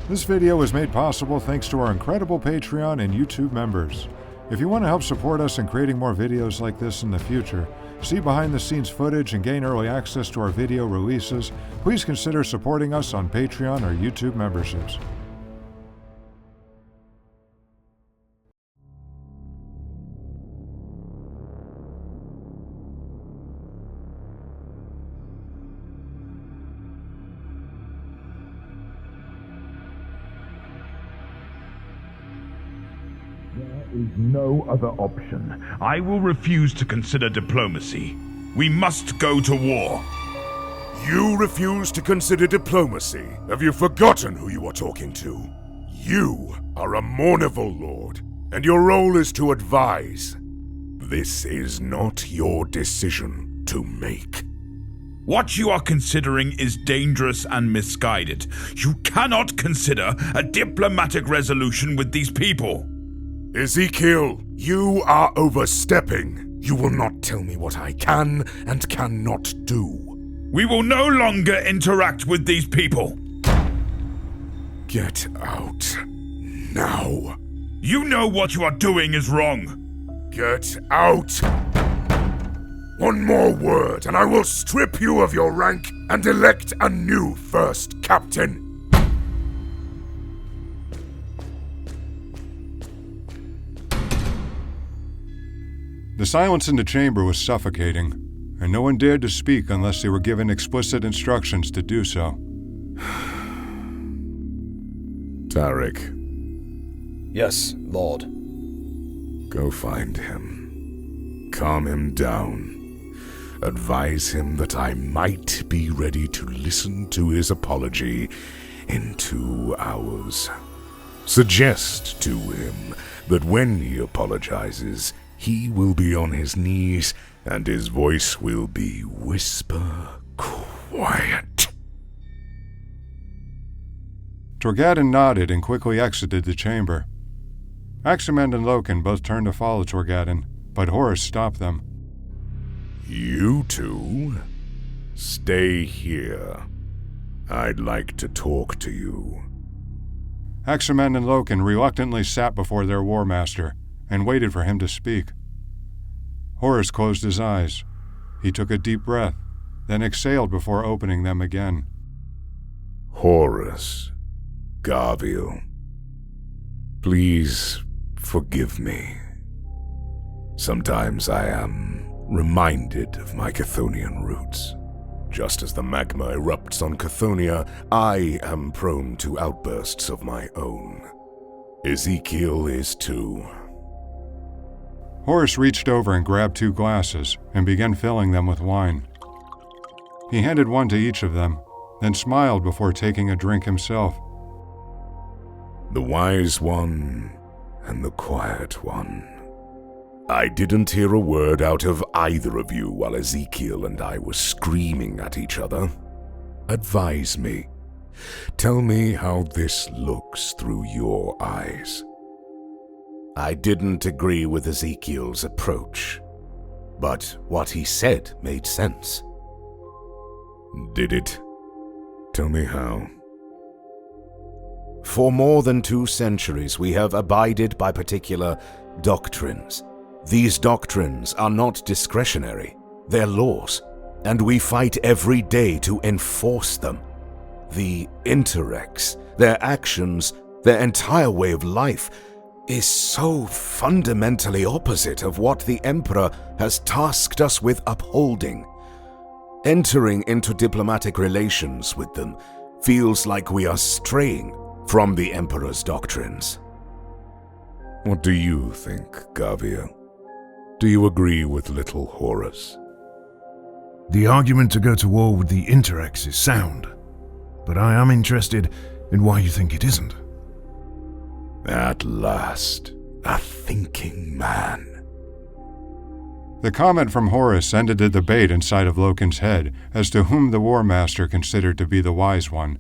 This video was made possible thanks to our incredible Patreon and YouTube members. If you want to help support us in creating more videos like this in the future, see behind-the-scenes footage and gain early access to our video releases, please consider supporting us on Patreon or YouTube memberships. There is no other option. I will refuse to consider diplomacy. We must go to war. You refuse to consider diplomacy? Have you forgotten who you are talking to? You are a Mournival lord, and your role is to advise. This is not your decision to make. What you are considering is dangerous and misguided. You cannot consider a diplomatic resolution with these people. Ezekyle, you are overstepping. You will not tell me what I can and cannot do. We will no longer interact with these people. Get out. Now. You know what you are doing is wrong. Get out. One more word and I will strip you of your rank and elect a new first captain. The silence in the chamber was suffocating, and no one dared to speak unless they were given explicit instructions to do so. Tarik. Yes, Lord. Go find him. Calm him down. Advise him that I might be ready to listen to his apology in 2 hours. Suggest to him that when he apologizes, he will be on his knees, and his voice will be whisper quiet. Torgaddon nodded and quickly exited the chamber. Aximand and Loken both turned to follow Torgaddon, but Horus stopped them. You two, stay here. I'd like to talk to you. Aximand and Loken reluctantly sat before their Warmaster and waited for him to speak. Horus closed his eyes. He took a deep breath, then exhaled before opening them again. Horus, Garviel, please forgive me. Sometimes I am reminded of my Chthonian roots. Just as the magma erupts on Chthonia, I am prone to outbursts of my own. Ezekyle is too. Horus reached over and grabbed 2 glasses and began filling them with wine. He handed one to each of them, then smiled before taking a drink himself. The wise one and the quiet one. I didn't hear a word out of either of you while Ezekyle and I were screaming at each other. Advise me. Tell me how this looks through your eyes. I didn't agree with Ezekyle's approach, but what he said made sense. Did it? Tell me how. For more than 2 centuries, we have abided by particular doctrines. These doctrines are not discretionary, they're laws, and we fight every day to enforce them. The Interex, their actions, their entire way of life, is so fundamentally opposite of what the Emperor has tasked us with upholding. Entering into diplomatic relations with them feels like we are straying from the Emperor's doctrines. What do you think, Garviel? Do you agree with little Horus? The argument to go to war with the Interex is sound, but I am interested in why you think it isn't. At last, a thinking man. The comment from Horus ended the debate inside of Loken's head as to whom the Warmaster considered to be the wise one.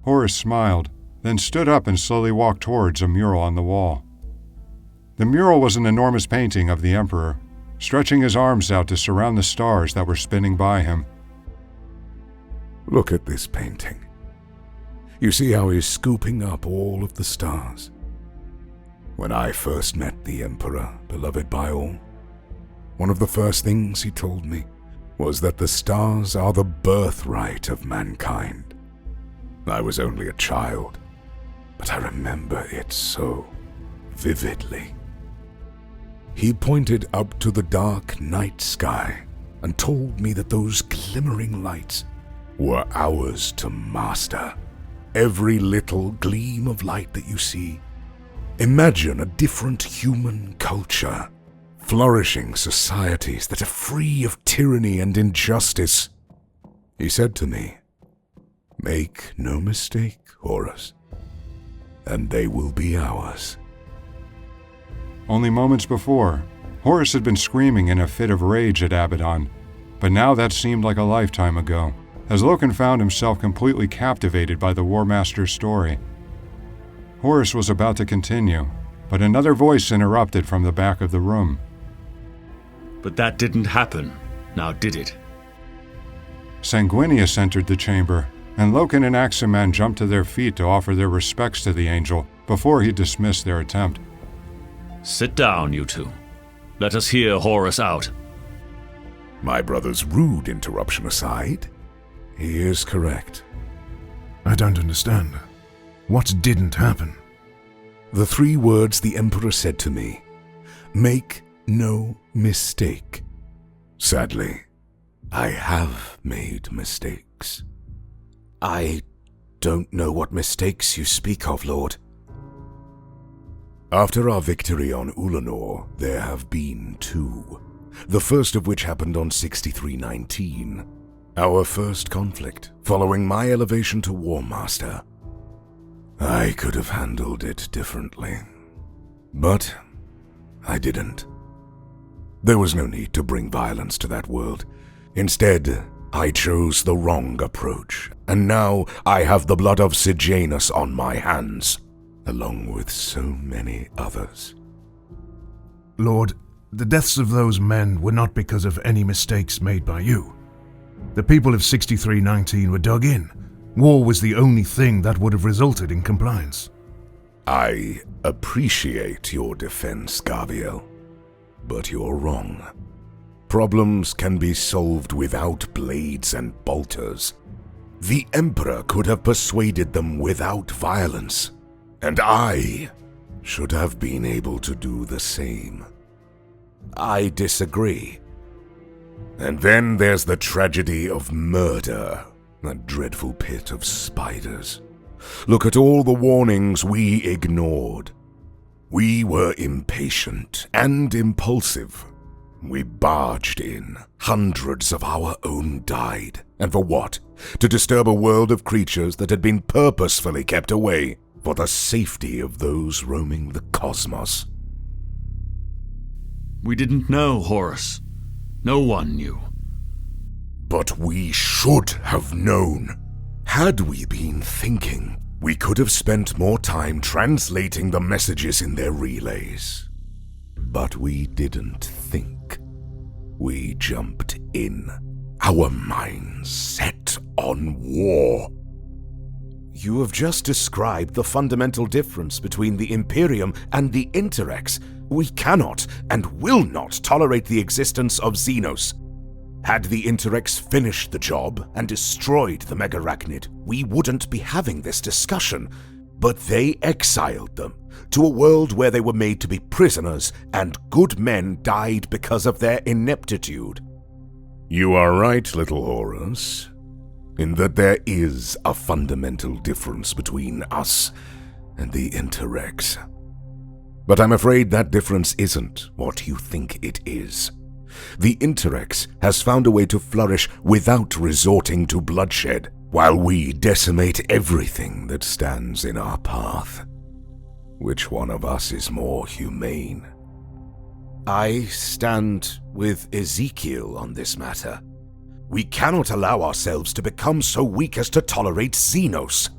Horus smiled, then stood up and slowly walked towards a mural on the wall. The mural was an enormous painting of the Emperor, stretching his arms out to surround the stars that were spinning by him. Look at this painting. You see how he's scooping up all of the stars. When I first met the Emperor, beloved by all, one of the first things he told me was that the stars are the birthright of mankind. I was only a child, but I remember it so vividly. He pointed up to the dark night sky and told me that those glimmering lights were ours to master. Every little gleam of light that you see, imagine a different human culture, flourishing societies that are free of tyranny and injustice. He said to me, "Make no mistake, Horus, and they will be ours." Only moments before, Horus had been screaming in a fit of rage at Abaddon, but now that seemed like a lifetime ago, as Loken found himself completely captivated by the Warmaster's story. Horus was about to continue, but another voice interrupted from the back of the room. But that didn't happen, now did it? Sanguinius entered the chamber, and Loken and Aximand jumped to their feet to offer their respects to the angel before he dismissed their attempt. Sit down, you two. Let us hear Horus out. My brother's rude interruption aside, he is correct. I don't understand. What didn't happen? The 3 words the Emperor said to me: make no mistake. Sadly, I have made mistakes. I don't know what mistakes you speak of, Lord. After our victory on Ulanor, there have been 2. The first of which happened on 6319. Our first conflict, following my elevation to Warmaster. I could have handled it differently, but I didn't. There was no need to bring violence to that world. Instead, I chose the wrong approach, and now I have the blood of Sejanus on my hands, along with so many others. Lord, the deaths of those men were not because of any mistakes made by you. The people of 6319 were dug in. War was the only thing that would have resulted in compliance. I appreciate your defense, Garviel, but you're wrong. Problems can be solved without blades and bolters. The Emperor could have persuaded them without violence, and I should have been able to do the same. I disagree. And then there's the tragedy of murder, that dreadful pit of spiders. Look at all the warnings we ignored. We were impatient and impulsive. We barged in. Hundreds of our own died. And for what? To disturb a world of creatures that had been purposefully kept away for the safety of those roaming the cosmos. We didn't know, Horus. No one knew. But we should have known. Had we been thinking, we could have spent more time translating the messages in their relays. But we didn't think. We jumped in. Our minds set on war. You have just described the fundamental difference between the Imperium and the Interex. We cannot and will not tolerate the existence of Xenos. Had the Interex finished the job and destroyed the Megarachnid, we wouldn't be having this discussion. But they exiled them to a world where they were made to be prisoners, and good men died because of their ineptitude. You are right, little Horus, in that there is a fundamental difference between us and the Interex. But I'm afraid that difference isn't what you think it is. The Interex has found a way to flourish without resorting to bloodshed, while we decimate everything that stands in our path. Which one of us is more humane? I stand with Ezekyle on this matter. We cannot allow ourselves to become so weak as to tolerate Xenos.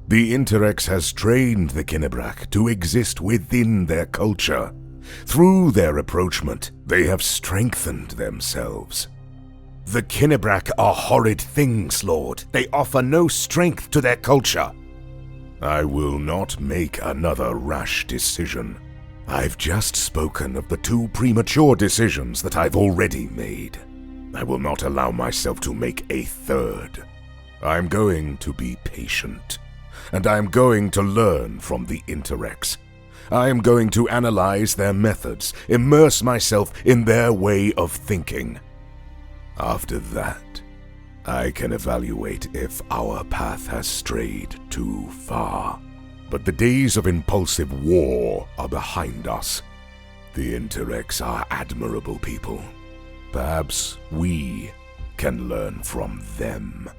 The Interex has trained the Kinebrak to exist within their culture. Through their rapprochement, they have strengthened themselves. The Kinebrak are horrid things, Lord. They offer no strength to their culture. I will not make another rash decision. I've just spoken of the 2 premature decisions that I've already made. I will not allow myself to make a third. I'm going to be patient, and I'm going to learn from the Interex. I am going to analyze their methods, immerse myself in their way of thinking. After that, I can evaluate if our path has strayed too far. But the days of impulsive war are behind us. The Interex are admirable people. Perhaps we can learn from them.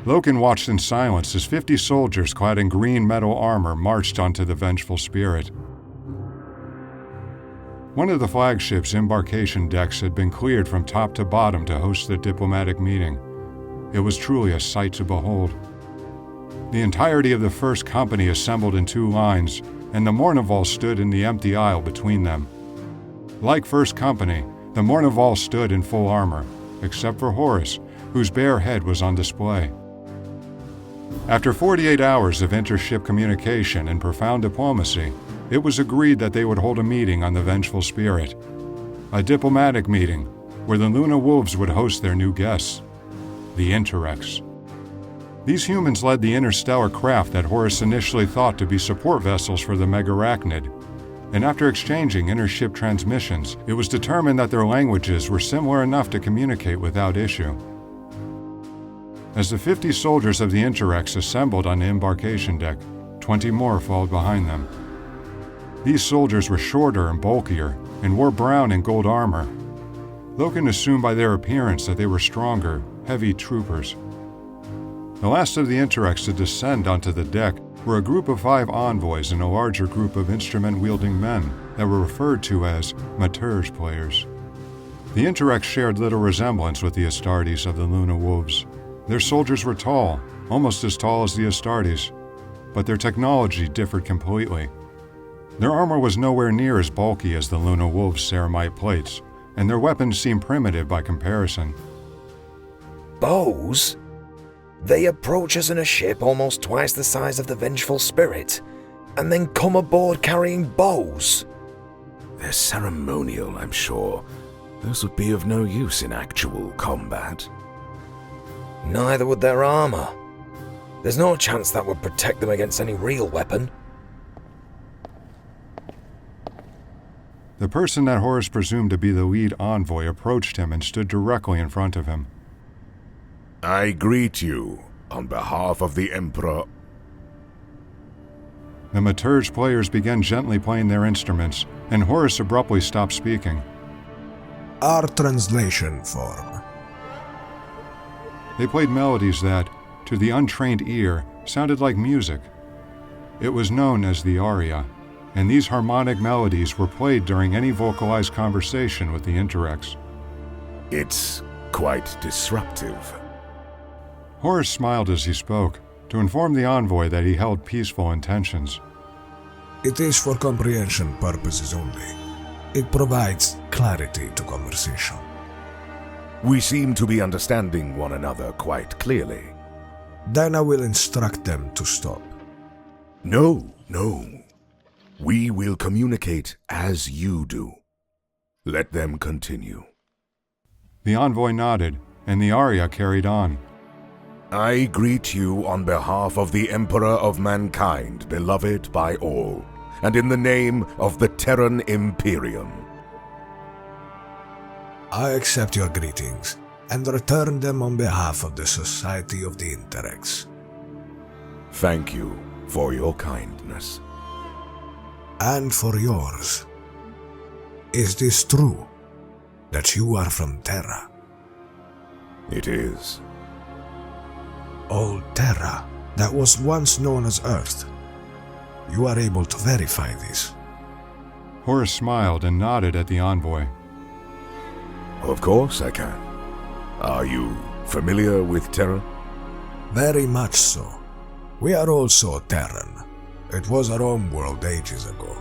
Loken watched in silence as 50 soldiers clad in green metal armor marched onto the vengeful spirit. One of the flagship's embarkation decks had been cleared from top to bottom to host the diplomatic meeting. It was truly a sight to behold. The entirety of the first company assembled in 2 lines, and the Mournival stood in the empty aisle between them. Like First Company, the Mournival stood in full armor, except for Horus, whose bare head was on display. After 48 hours of intership communication and profound diplomacy, it was agreed that they would hold a meeting on the vengeful spirit. A diplomatic meeting, where the Luna Wolves would host their new guests, the Interex. These humans led the interstellar craft that Horus initially thought to be support vessels for the Megarachnid, and after exchanging intership transmissions, it was determined that their languages were similar enough to communicate without issue. As the 50 soldiers of the Interex assembled on the embarkation deck, 20 more followed behind them. These soldiers were shorter and bulkier, and wore brown and gold armor. Loken assumed by their appearance that they were stronger, heavy troopers. The last of the Interex to descend onto the deck were a group of 5 envoys and a larger group of instrument-wielding men that were referred to as Materge players. The Interex shared little resemblance with the Astartes of the Luna Wolves. Their soldiers were tall, almost as tall as the Astartes, but their technology differed completely. Their armor was nowhere near as bulky as the Luna Wolves' ceramite plates, and their weapons seemed primitive by comparison. Bows? They approach us in a ship almost twice the size of the Vengeful Spirit, and then come aboard carrying bows? They're ceremonial, I'm sure. Those would be of no use in actual combat. Neither would their armor. There's no chance that would protect them against any real weapon. The person that Horus presumed to be the lead envoy approached him and stood directly in front of him. I greet you on behalf of the Emperor. The Materge players began gently playing their instruments, and Horus abruptly stopped speaking. Our translation form. They played melodies that, to the untrained ear, sounded like music. It was known as the aria, and these harmonic melodies were played during any vocalized conversation with the Interex. It's quite disruptive. Horus smiled as he spoke, to inform the envoy that he held peaceful intentions. It is for comprehension purposes only. It provides clarity to conversation. We seem to be understanding one another quite clearly. Then I will instruct them to stop. No. We will communicate as you do. Let them continue. The envoy nodded, and the aria carried on. I greet you on behalf of the Emperor of Mankind, beloved by all, and in the name of the Terran Imperium. I accept your greetings and return them on behalf of the Society of the Interex. Thank you for your kindness. And for yours. Is this true, that you are from Terra? It is. Old Terra, that was once known as Earth. You are able to verify this. Horus smiled and nodded at the envoy. Of course I can. Are you familiar with Terra? Very much so. We are also Terran. It was our own world ages ago.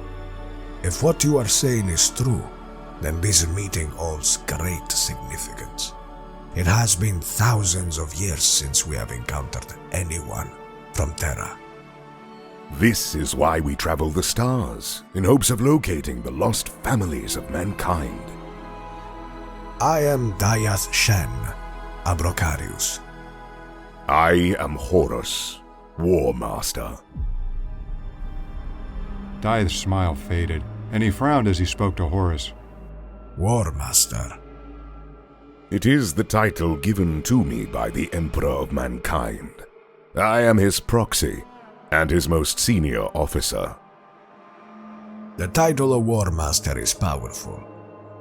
If what you are saying is true, then this meeting holds great significance. It has been thousands of years since we have encountered anyone from Terra. This is why we travel the stars, in hopes of locating the lost families of mankind. I am Diath Shen, Abrocarius. I am Horus, Warmaster. Diath's smile faded, and he frowned as he spoke to Horus. Warmaster. It is the title given to me by the Emperor of Mankind. I am his proxy, and his most senior officer. The title of Warmaster is powerful.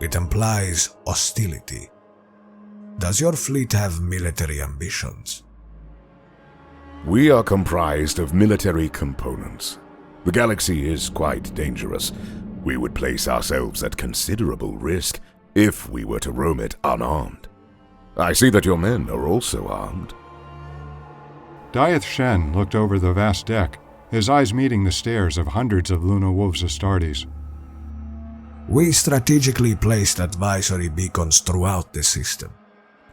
It implies hostility. Does your fleet have military ambitions? We are comprised of military components. The galaxy is quite dangerous. We would place ourselves at considerable risk if we were to roam it unarmed. I see that your men are also armed. Diath Shen looked over the vast deck, his eyes meeting the stares of hundreds of Luna Wolves Astartes. We strategically placed advisory beacons throughout the system.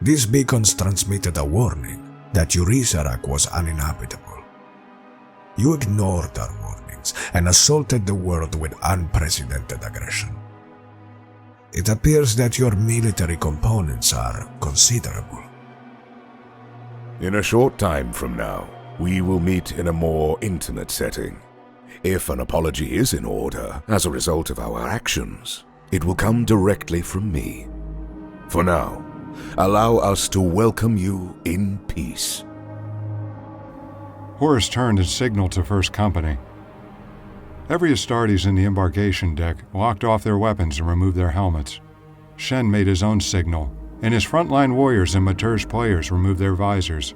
These beacons transmitted a warning that Eurysarak was uninhabitable. You ignored our warnings and assaulted the world with unprecedented aggression. It appears that your military components are considerable. In a short time from now, we will meet in a more intimate setting. If an apology is in order as a result of our actions, it will come directly from me. For now, allow us to welcome you in peace. Horus turned and signaled to First Company. Every Astartes in the embarkation deck locked off their weapons and removed their helmets. Shen made his own signal, and his frontline warriors and Materge players removed their visors.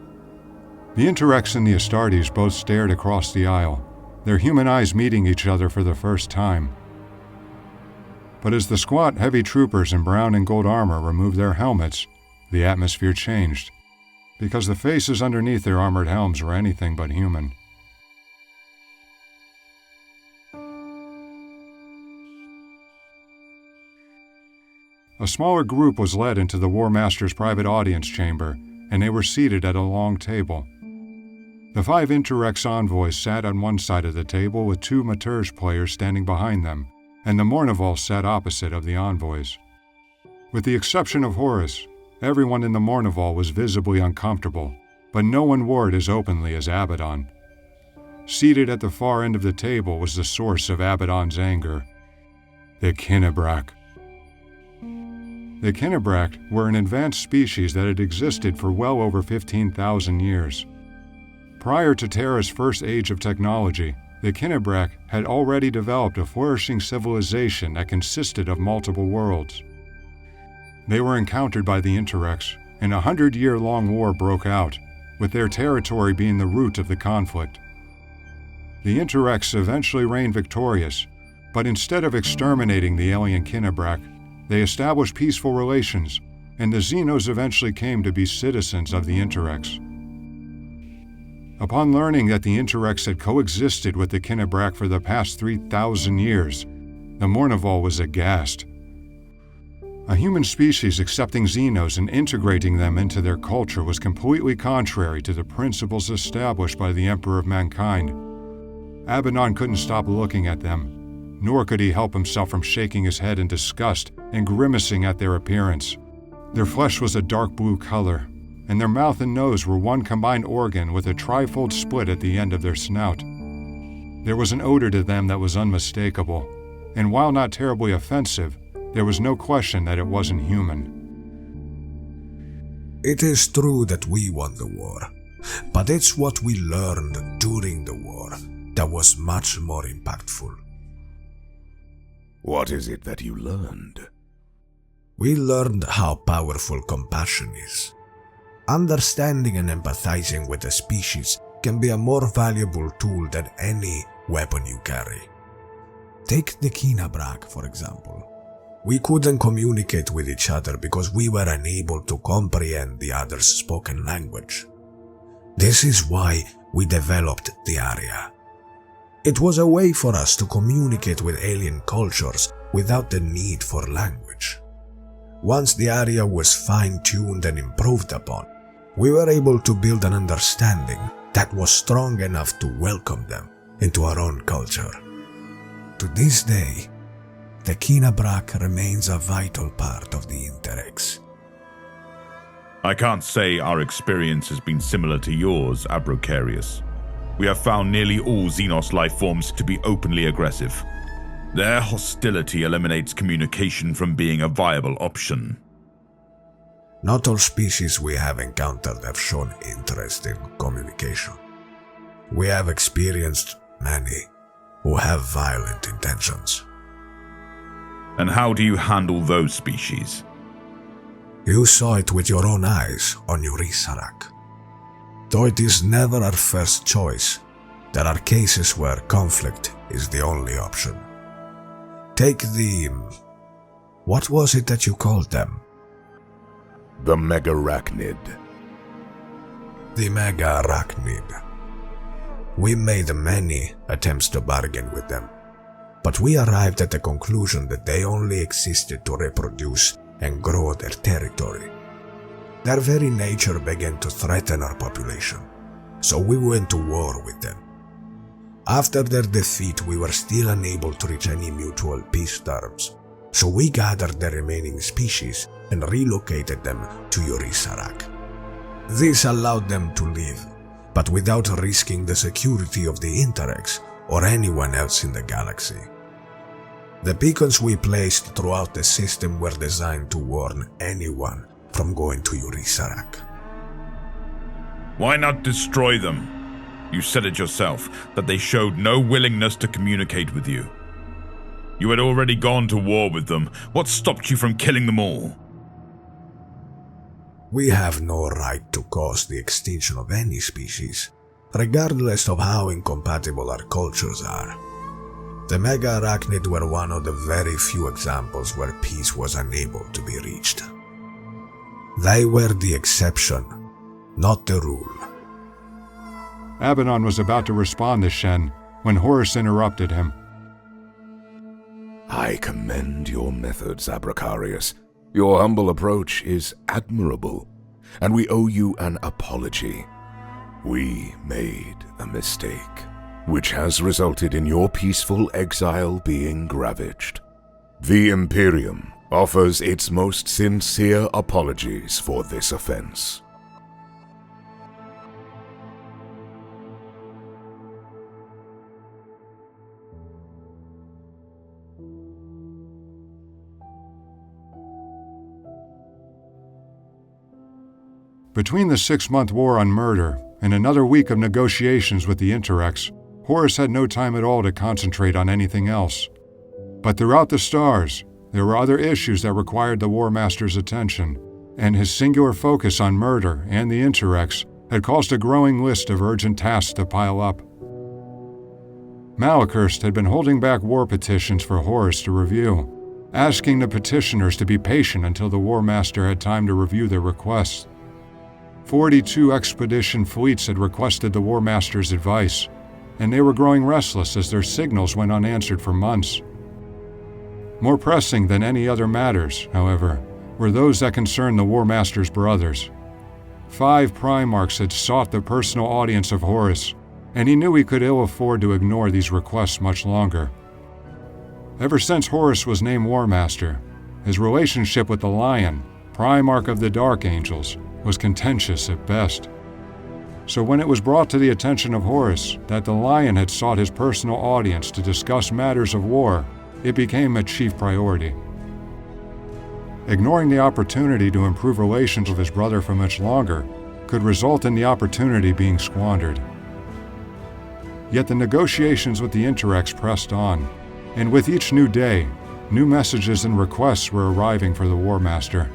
The Interex and the Astartes both stared across the aisle, their human eyes meeting each other for the first time. But as the squat, heavy troopers in brown and gold armor removed their helmets, the atmosphere changed, because the faces underneath their armored helms were anything but human. A smaller group was led into the Warmaster's private audience chamber, and they were seated at a long table. The 5 Interex envoys sat on one side of the table with 2 Materge players standing behind them, and the Mournival sat opposite of the envoys. With the exception of Horus, everyone in the Mournival was visibly uncomfortable, but no one wore it as openly as Abaddon. Seated at the far end of the table was the source of Abaddon's anger, the Kinnebrack. The Kinnebrack were an advanced species that had existed for well over 15,000 years. Prior to Terra's first age of technology, the Kinnebrack had already developed a flourishing civilization that consisted of multiple worlds. They were encountered by the Interex, and a 100-year-long war broke out, with their territory being the root of the conflict. The Interex eventually reigned victorious, but instead of exterminating the alien Kinnebrack, they established peaceful relations, and the Xenos eventually came to be citizens of the Interex. Upon learning that the Interex had coexisted with the Kinnebrack for the past 3,000 years, the Mournival was aghast. A human species accepting Xenos and integrating them into their culture was completely contrary to the principles established by the Emperor of Mankind. Abaddon couldn't stop looking at them, nor could he help himself from shaking his head in disgust and grimacing at their appearance. Their flesh was a dark blue color, and their mouth and nose were one combined organ with a trifold split at the end of their snout. There was an odor to them that was unmistakable, and while not terribly offensive, there was no question that it wasn't human. It is true that we won the war, but it's what we learned during the war that was much more impactful. What is it that you learned? We learned how powerful compassion is. Understanding and empathizing with a species can be a more valuable tool than any weapon you carry. Take the Briac, for example. We couldn't communicate with each other because we were unable to comprehend the other's spoken language. This is why we developed the Aria. It was a way for us to communicate with alien cultures without the need for language. Once the Aria was fine-tuned and improved upon, we were able to build an understanding that was strong enough to welcome them into our own culture. To this day, the Briac remains a vital part of the Interex. I can't say our experience has been similar to yours, Abracarius. We have found nearly all Xenos life forms to be openly aggressive. Their hostility eliminates communication from being a viable option. Not all species we have encountered have shown interest in communication. We have experienced many who have violent intentions. And how do you handle those species? You saw it with your own eyes on Urisarak. Though it is never our first choice, there are cases where conflict is the only option. Take the... what was it that you called them? The Megarachnid. The Megarachnid. We made many attempts to bargain with them, but we arrived at the conclusion that they only existed to reproduce and grow their territory. Their very nature began to threaten our population, so we went to war with them. After their defeat, we were still unable to reach any mutual peace terms, so we gathered the remaining species and relocated them to Urisarak. This allowed them to live, but without risking the security of the Interex or anyone else in the galaxy. The beacons we placed throughout the system were designed to warn anyone from going to Urisarak. Why not destroy them? You said it yourself, that they showed no willingness to communicate with you. You had already gone to war with them. What stopped you from killing them all? We have no right to cause the extinction of any species, regardless of how incompatible our cultures are. The Megarachnid were one of the very few examples where peace was unable to be reached. They were the exception, not the rule. Abaddon was about to respond to Shen when Horus interrupted him. I commend your methods, Abracarius. Your humble approach is admirable, and we owe you an apology. We made a mistake, which has resulted in your peaceful exile being ravaged. The Imperium offers its most sincere apologies for this offense. Between the 6-month war on murder and another week of negotiations with the Interex, Horus had no time at all to concentrate on anything else. But throughout the stars, there were other issues that required the Warmaster's attention, and his singular focus on murder and the Interex had caused a growing list of urgent tasks to pile up. Malachurst had been holding back war petitions for Horus to review, asking the petitioners to be patient until the Warmaster had time to review their requests. 42 expedition fleets had requested the Warmaster's advice, and they were growing restless as their signals went unanswered for months. More pressing than any other matters, however, were those that concerned the Warmaster's brothers. 5 Primarchs had sought the personal audience of Horus, and he knew he could ill afford to ignore these requests much longer. Ever since Horus was named Warmaster, his relationship with the Lion, Primarch of the Dark Angels, was contentious at best. So when it was brought to the attention of Horus that the Lion had sought his personal audience to discuss matters of war, it became a chief priority. Ignoring the opportunity to improve relations with his brother for much longer could result in the opportunity being squandered. Yet the negotiations with the Interex pressed on, and with each new day, new messages and requests were arriving for the Warmaster.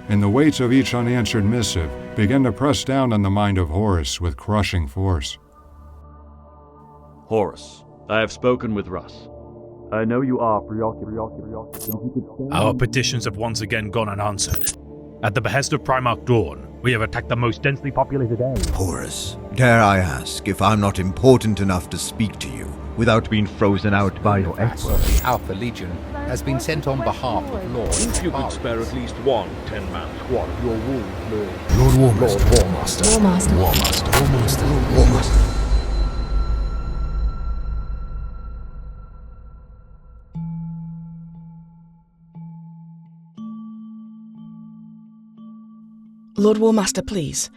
And the weight of each unanswered missive began to press down on the mind of Horus with crushing force. Horus, I have spoken with Russ. I know you are preoccupied. Our petitions have once again gone unanswered. At the behest of Primarch Dawn, we have attacked the most densely populated area. Horus, dare I ask if I'm not important enough to speak to you without being frozen out by your expert? The Alpha Legion has been sent on behalf of Lord. If you could spare at least one 10-man squad of your wounds, Lord Warmaster. Lord Warmaster, please.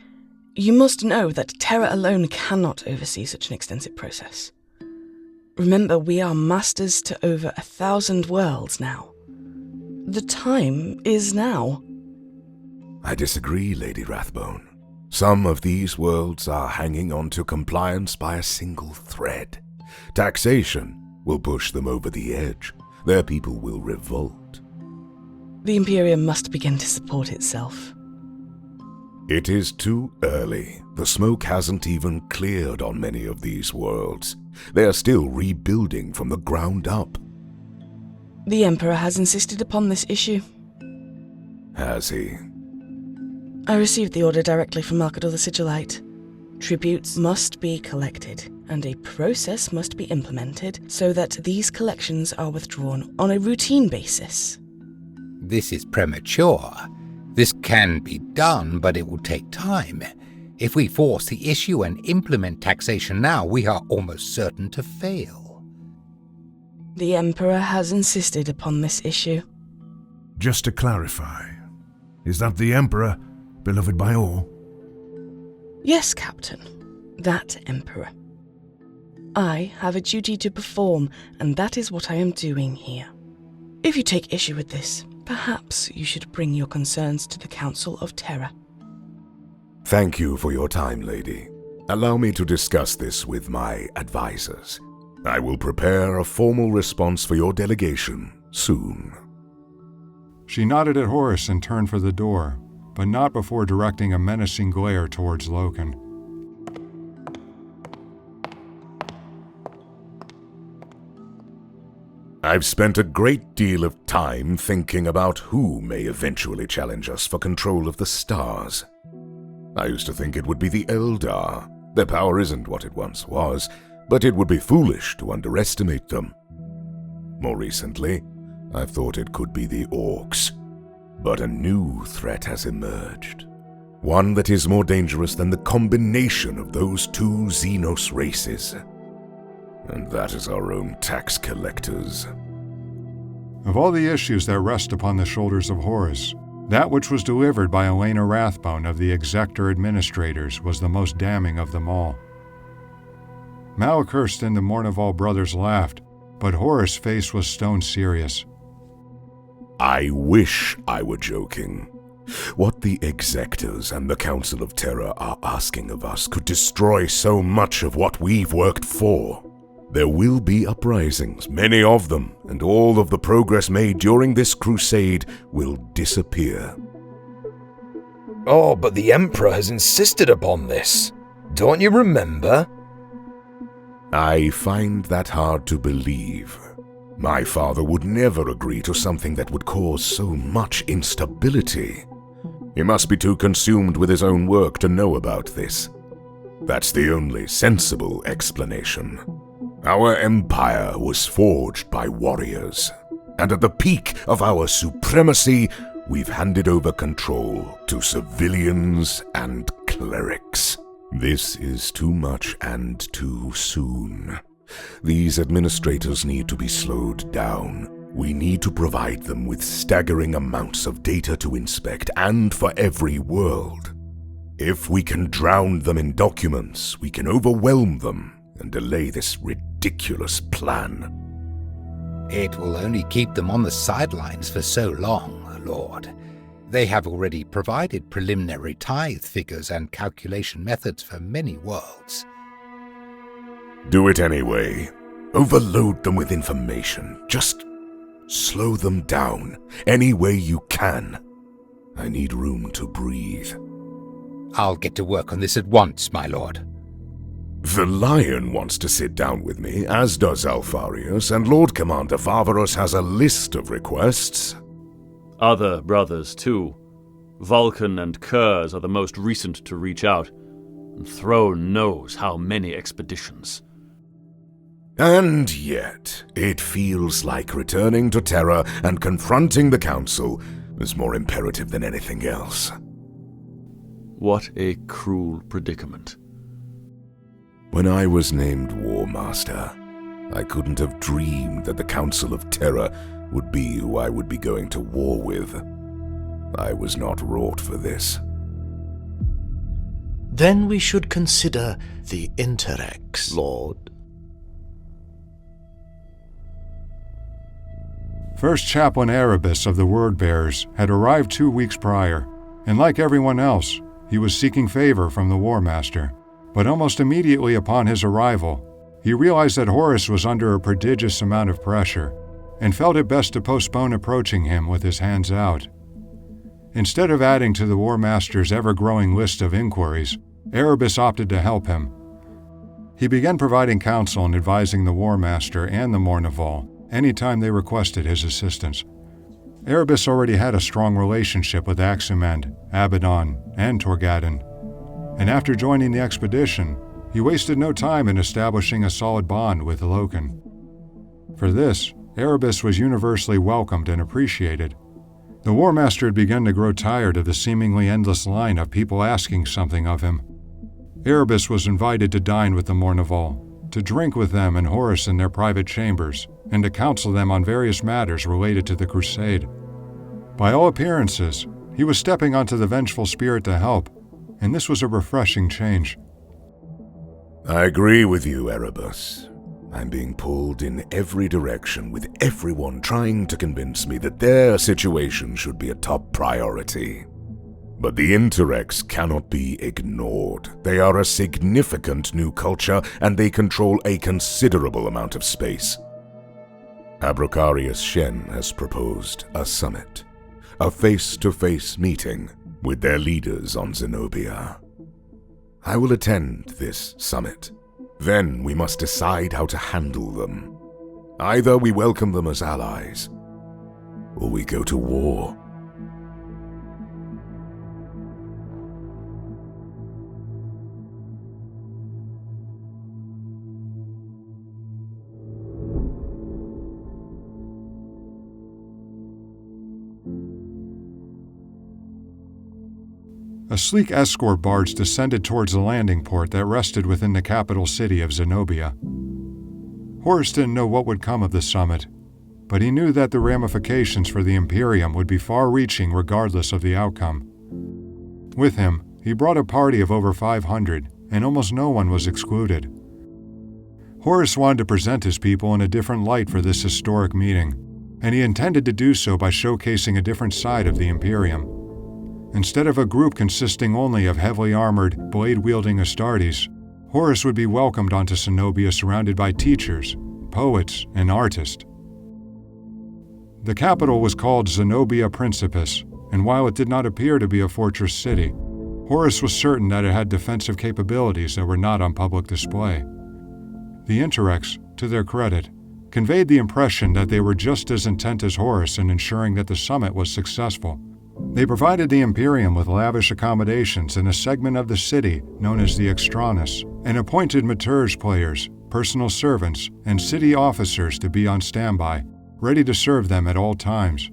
You must know that Terra alone cannot oversee such an extensive process. Remember, we are masters to over 1,000 worlds now. The time is now. I disagree, Lady Rathbone. Some of these worlds are hanging on to compliance by a single thread. Taxation will push them over the edge. Their people will revolt. The Imperium must begin to support itself. It is too early. The smoke hasn't even cleared on many of these worlds. They are still rebuilding from the ground up. The Emperor has insisted upon this issue. Has he? I received the order directly from Malkador the Sigillite. Tributes must be collected, and a process must be implemented so that these collections are withdrawn on a routine basis. This is premature. This can be done, but it will take time. If we force the issue and implement taxation now, we are almost certain to fail. The Emperor has insisted upon this issue. Just to clarify, is that the Emperor, beloved by all? Yes, Captain. That Emperor. I have a duty to perform, and that is what I am doing here. If you take issue with this, perhaps you should bring your concerns to the Council of Terra. Thank you for your time, lady. Allow me to discuss this with my advisors. I will prepare a formal response for your delegation soon. She nodded at Horus and turned for the door, but not before directing a menacing glare towards Loken. I've spent a great deal of time thinking about who may eventually challenge us for control of the stars. I used to think it would be the Eldar. Their power isn't what it once was, but it would be foolish to underestimate them. More recently, I've thought it could be the Orcs. But a new threat has emerged. One that is more dangerous than the combination of those two Xenos races. And that is our own tax collectors. Of all the issues that rest upon the shoulders of Horus, that which was delivered by Elena Rathbone of the Executor Administrators was the most damning of them all. Malachurst and the Mournival brothers laughed, but Horus' face was stone serious. I wish I were joking. What the Executors and the Council of Terra are asking of us could destroy so much of what we've worked for. There will be uprisings, many of them, and all of the progress made during this crusade will disappear. Oh, but the Emperor has insisted upon this. Don't you remember? I find that hard to believe. My father would never agree to something that would cause so much instability. He must be too consumed with his own work to know about this. That's the only sensible explanation. Our empire was forged by warriors, and at the peak of our supremacy, we've handed over control to civilians and clerics. This is too much and too soon. These administrators need to be slowed down. We need to provide them with staggering amounts of data to inspect, and for every world. If we can drown them in documents, we can overwhelm them and delay this ridiculous plan. It will only keep them on the sidelines for so long, Lord. They have already provided preliminary tithe figures and calculation methods for many worlds. Do it anyway. Overload them with information. Just slow them down any way you can. I need room to breathe. I'll get to work on this at once, my lord. The Lion wants to sit down with me, as does Alfarius, and Lord Commander Farvarus has a list of requests. Other brothers, too. Vulcan and Kurz are the most recent to reach out, and Throne knows how many expeditions. And yet, it feels like returning to Terra and confronting the Council is more imperative than anything else. What a cruel predicament. When I was named Warmaster, I couldn't have dreamed that the Council of Terra would be who I would be going to war with. I was not wrought for this. Then we should consider the Interex, Lord. First Chaplain Erebus of the Wordbearers had arrived 2 weeks prior, and like everyone else, he was seeking favor from the Warmaster. But almost immediately upon his arrival, he realized that Horus was under a prodigious amount of pressure, and felt it best to postpone approaching him with his hands out. Instead of adding to the Warmaster's ever-growing list of inquiries, Erebus opted to help him. He began providing counsel and advising the Warmaster and the Mournival anytime they requested his assistance. Erebus already had a strong relationship with Aximand, Abaddon, and Torgaddon, and after joining the expedition, he wasted no time in establishing a solid bond with Loken. For this, Erebus was universally welcomed and appreciated. The Warmaster had begun to grow tired of the seemingly endless line of people asking something of him. Erebus was invited to dine with the Mournival, to drink with them and Horus in their private chambers, and to counsel them on various matters related to the Crusade. By all appearances, he was stepping onto the vengeful spirit to help, and this was a refreshing change. I agree with you, Erebus. I'm being pulled in every direction, with everyone trying to convince me that their situation should be a top priority. But the Interex cannot be ignored. They are a significant new culture, and they control a considerable amount of space. Abracarius Shen has proposed a summit, a face-to-face meeting with their leaders on Zenobia. I will attend this summit. Then we must decide how to handle them. Either we welcome them as allies, or we go to war. A sleek escort barge descended towards the landing port that rested within the capital city of Zenobia. Horus didn't know what would come of the summit, but he knew that the ramifications for the Imperium would be far-reaching regardless of the outcome. With him, he brought a party of over 500, and almost no one was excluded. Horus wanted to present his people in a different light for this historic meeting, and he intended to do so by showcasing a different side of the Imperium. Instead of a group consisting only of heavily armored, blade-wielding Astartes, Horus would be welcomed onto Zenobia surrounded by teachers, poets, and artists. The capital was called Zenobia Principis, and while it did not appear to be a fortress city, Horus was certain that it had defensive capabilities that were not on public display. The Interex, to their credit, conveyed the impression that they were just as intent as Horus in ensuring that the summit was successful. They provided the Imperium with lavish accommodations in a segment of the city known as the Extranus, and appointed materge players, personal servants, and city officers to be on standby, ready to serve them at all times.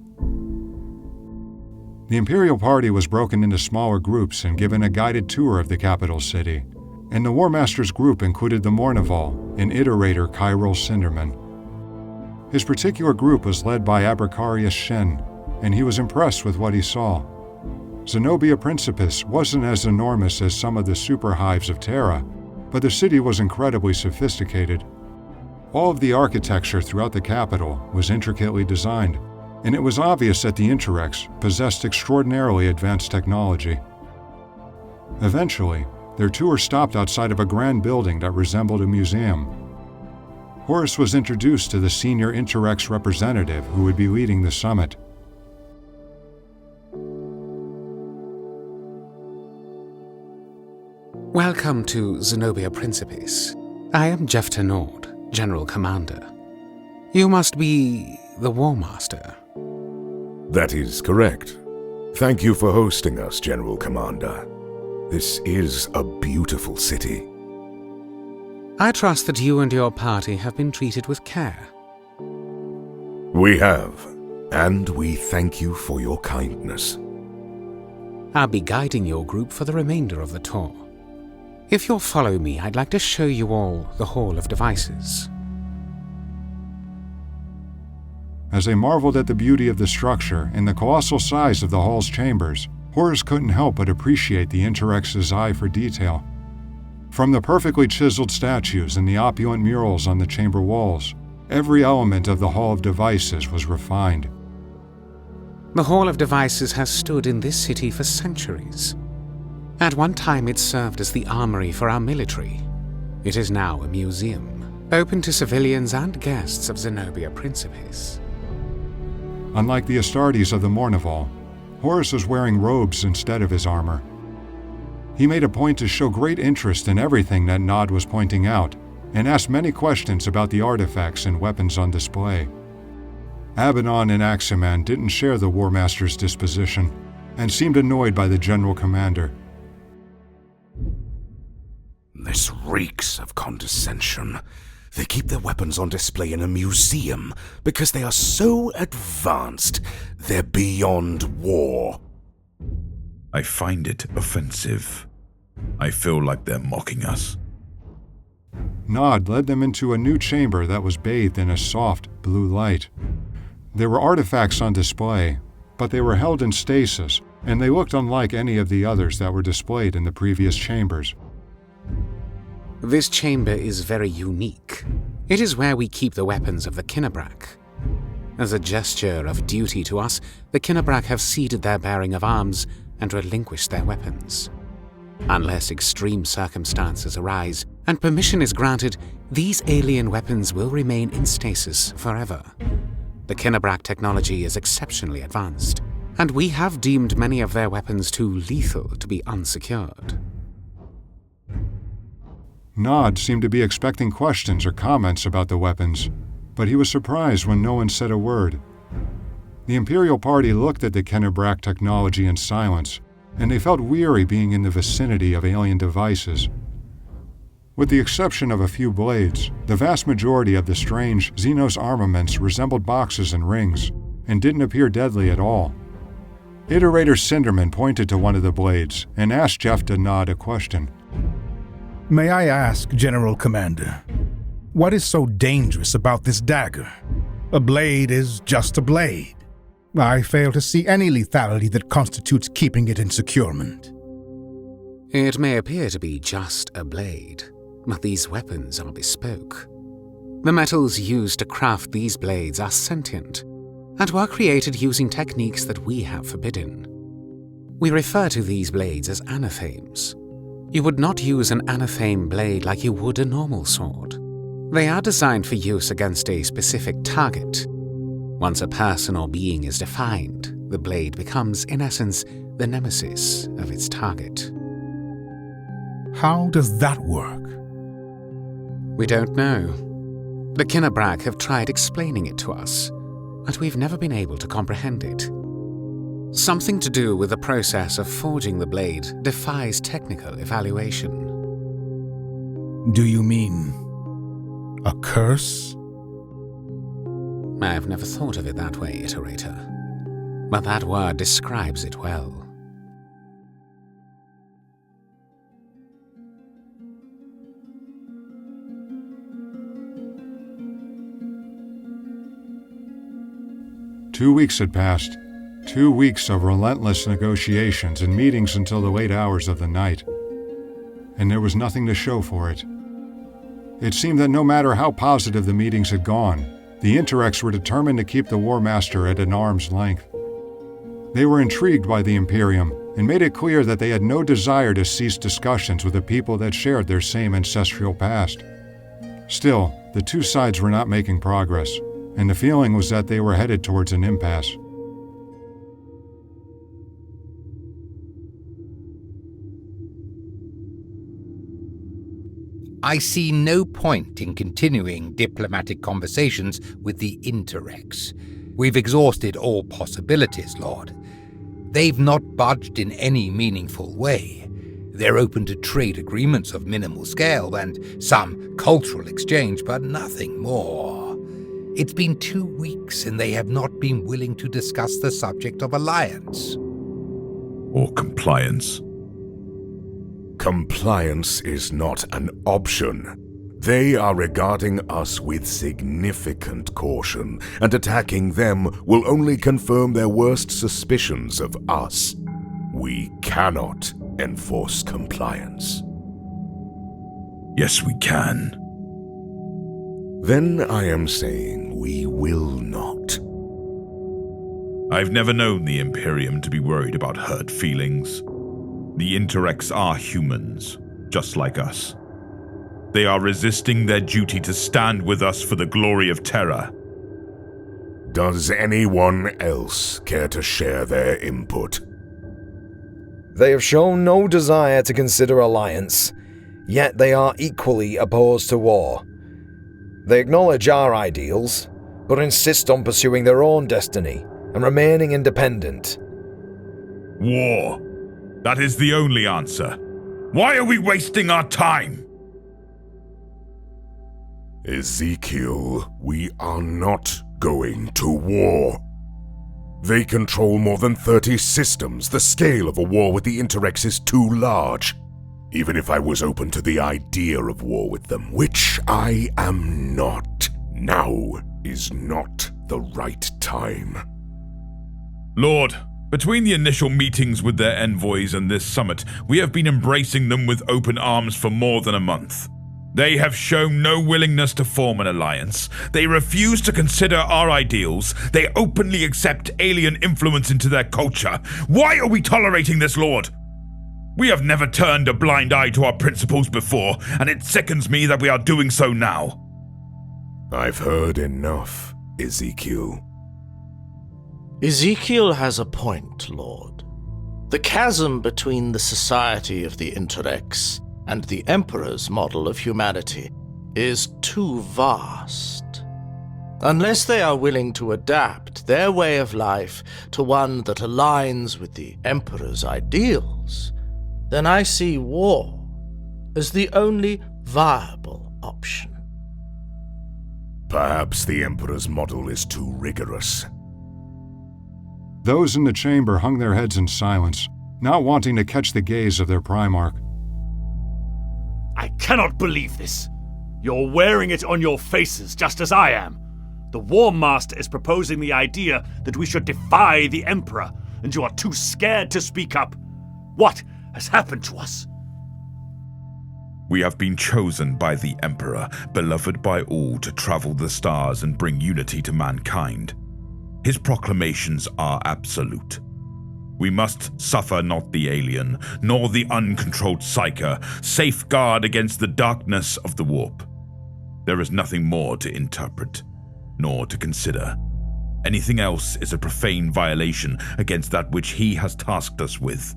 The Imperial party was broken into smaller groups and given a guided tour of the capital city, and the Warmaster's group included the Mournival and Iterator Chiral Cinderman. His particular group was led by Abracarius Shen, and he was impressed with what he saw. Zenobia Principis wasn't as enormous as some of the super hives of Terra, but the city was incredibly sophisticated. All of the architecture throughout the capital was intricately designed, and it was obvious that the Interex possessed extraordinarily advanced technology. Eventually, their tour stopped outside of a grand building that resembled a museum. Horus was introduced to the senior Interex representative who would be leading the summit. Welcome to Zenobia Principis. I am Jephta Naud, General Commander. You must be the Warmaster. That is correct. Thank you for hosting us, General Commander. This is a beautiful city. I trust that you and your party have been treated with care. We have, and we thank you for your kindness. I'll be guiding your group for the remainder of the tour. If you'll follow me, I'd like to show you all the Hall of Devices. As they marveled at the beauty of the structure and the colossal size of the hall's chambers, Horus couldn't help but appreciate the Interex's eye for detail. From the perfectly chiseled statues and the opulent murals on the chamber walls, every element of the Hall of Devices was refined. The Hall of Devices has stood in this city for centuries. At one time it served as the armory for our military. It is now a museum, open to civilians and guests of Zenobia Principis. Unlike the Astartes of the Mournival, Horus was wearing robes instead of his armor. He made a point to show great interest in everything that Naud was pointing out, and asked many questions about the artifacts and weapons on display. Abaddon and Aximand didn't share the Warmaster's disposition, and seemed annoyed by the General Commander. This reeks of condescension. They keep their weapons on display in a museum because they are so advanced, they're beyond war. I find it offensive. I feel like they're mocking us. Naud led them into a new chamber that was bathed in a soft blue light. There were artifacts on display, but they were held in stasis, and they looked unlike any of the others that were displayed in the previous chambers. This chamber is very unique. It is where we keep the weapons of the Kinnebrack. As a gesture of duty to us, the Kinnebrack have ceded their bearing of arms and relinquished their weapons. Unless extreme circumstances arise and permission is granted, these alien weapons will remain in stasis forever. The Kinnebrack technology is exceptionally advanced, and we have deemed many of their weapons too lethal to be unsecured. Naud seemed to be expecting questions or comments about the weapons, but he was surprised when no one said a word. The Imperial Party looked at the Kinnebrack technology in silence, and they felt weary being in the vicinity of alien devices. With the exception of a few blades, the vast majority of the strange Xenos armaments resembled boxes and rings, and didn't appear deadly at all. Iterator Cinderman pointed to one of the blades and asked Jephta Naud a question. May I ask, General Commander, what is so dangerous about this dagger? A blade is just a blade. I fail to see any lethality that constitutes keeping it in securement. It may appear to be just a blade, but these weapons are bespoke. The metals used to craft these blades are sentient, and were created using techniques that we have forbidden. We refer to these blades as anathames. You would not use an anathame blade like you would a normal sword. They are designed for use against a specific target. Once a person or being is defined, the blade becomes, in essence, the nemesis of its target. How does that work? We don't know. The Kinnebrack have tried explaining it to us, but we've never been able to comprehend it. Something to do with the process of forging the blade defies technical evaluation. Do you mean a curse? I've never thought of it that way, Iterator, but that word describes it well. 2 weeks had passed. 2 weeks of relentless negotiations and meetings until the late hours of the night. And there was nothing to show for it. It seemed that no matter how positive the meetings had gone, the Interex were determined to keep the Warmaster at an arm's length. They were intrigued by the Imperium and made it clear that they had no desire to cease discussions with a people that shared their same ancestral past. Still, the two sides were not making progress, and the feeling was that they were headed towards an impasse. I see no point in continuing diplomatic conversations with the Interex. We've exhausted all possibilities, Lord. They've not budged in any meaningful way. They're open to trade agreements of minimal scale and some cultural exchange, but nothing more. It's been 2 weeks and they have not been willing to discuss the subject of alliance. Or compliance. Compliance is not an option. They are regarding us with significant caution, and attacking them will only confirm their worst suspicions of us. We cannot enforce compliance. Yes, we can. Then I am saying we will not. I've never known the Imperium to be worried about hurt feelings. The Interex are humans, just like us. They are resisting their duty to stand with us for the glory of Terra. Does anyone else care to share their input? They have shown no desire to consider alliance, yet they are equally opposed to war. They acknowledge our ideals, but insist on pursuing their own destiny and remaining independent. War. That is the only answer. Why are we wasting our time? Ezekyle, we are not going to war. They control more than 30 systems. The scale of a war with the Interex is too large. Even if I was open to the idea of war with them, which I am not, now is not the right time. Lord, between the initial meetings with their envoys and this summit, we have been embracing them with open arms for more than a month. They have shown no willingness to form an alliance. They refuse to consider our ideals. They openly accept alien influence into their culture. Why are we tolerating this, Lord? We have never turned a blind eye to our principles before, and it sickens me that we are doing so now. I've heard enough, Ezekyle. Ezekyle has a point, Lord. The chasm between the society of the Interex and the Emperor's model of humanity is too vast. Unless they are willing to adapt their way of life to one that aligns with the Emperor's ideals, then I see war as the only viable option. Perhaps the Emperor's model is too rigorous. Those in the chamber hung their heads in silence, not wanting to catch the gaze of their Primarch. I cannot believe this. You're wearing it on your faces just as I am. The Warmaster is proposing the idea that we should defy the Emperor, and you are too scared to speak up. What has happened to us? We have been chosen by the Emperor, beloved by all, to travel the stars and bring unity to mankind. His proclamations are absolute. We must suffer not the alien, nor the uncontrolled psyker, safeguard against the darkness of the warp. There is nothing more to interpret, nor to consider. Anything else is a profane violation against that which he has tasked us with.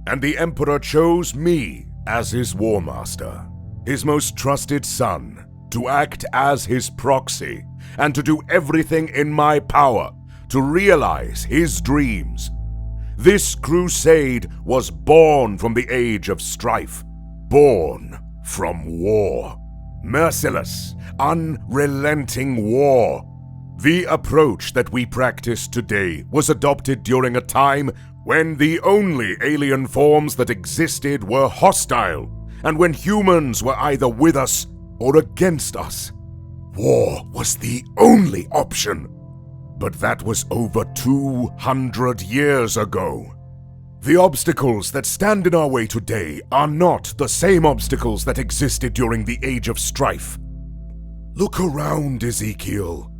And the Emperor chose me as his Warmaster, his most trusted son, to act as his proxy, and to do everything in my power to realize his dreams. This crusade was born from the age of strife, born from war. Merciless, unrelenting war. The approach that we practice today was adopted during a time when the only alien forms that existed were hostile, and when humans were either with us or against us. War was the only option. But that was over 200 years ago. The obstacles that stand in our way today are not the same obstacles that existed during the Age of Strife. Look around, Ezekiel.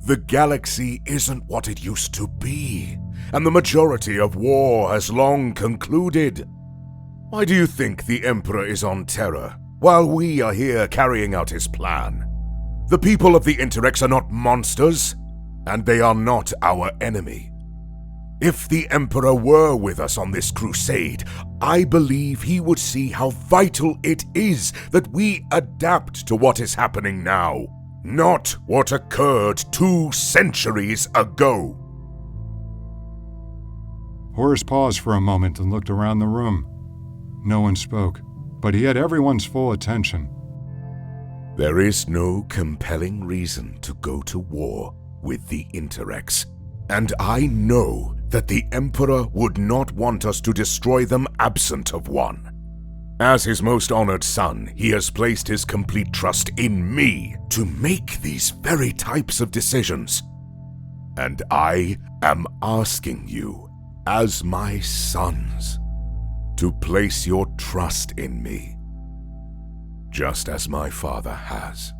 The galaxy isn't what it used to be, and the majority of war has long concluded. Why do you think the Emperor is on Terra, while we are here carrying out his plan? The people of the Interex are not monsters, and they are not our enemy. If the Emperor were with us on this crusade, I believe he would see how vital it is that we adapt to what is happening now, not what occurred 2 centuries ago. Horus paused for a moment and looked around the room. No one spoke, but he had everyone's full attention. There is no compelling reason to go to war with the Interex, and I know that the Emperor would not want us to destroy them absent of one. As his most honored son, he has placed his complete trust in me to make these very types of decisions. And I am asking you, as my sons, to place your trust in me, just as my father has.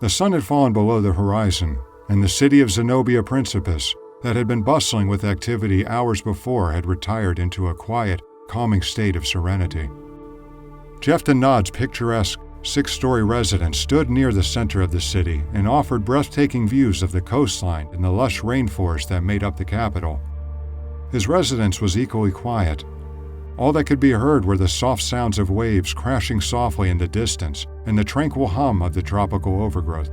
The sun had fallen below the horizon, and the city of Zenobia Principus, that had been bustling with activity hours before, had retired into a quiet, calming state of serenity. Jephta Naud's picturesque, 6-story residence stood near the center of the city and offered breathtaking views of the coastline and the lush rainforest that made up the capital. His residence was equally quiet. All that could be heard were the soft sounds of waves crashing softly in the distance and the tranquil hum of the tropical overgrowth.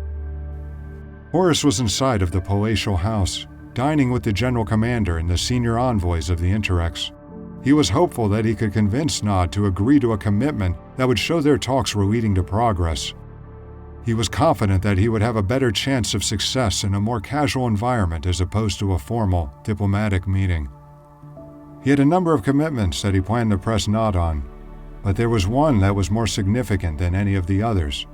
Horus was inside of the palatial house, dining with the General Commander and the senior envoys of the Interex. He was hopeful that he could convince Naud to agree to a commitment that would show their talks were leading to progress. He was confident that he would have a better chance of success in a more casual environment as opposed to a formal, diplomatic meeting. He had a number of commitments that he planned to press Naud on, but there was one that was more significant than any of the others.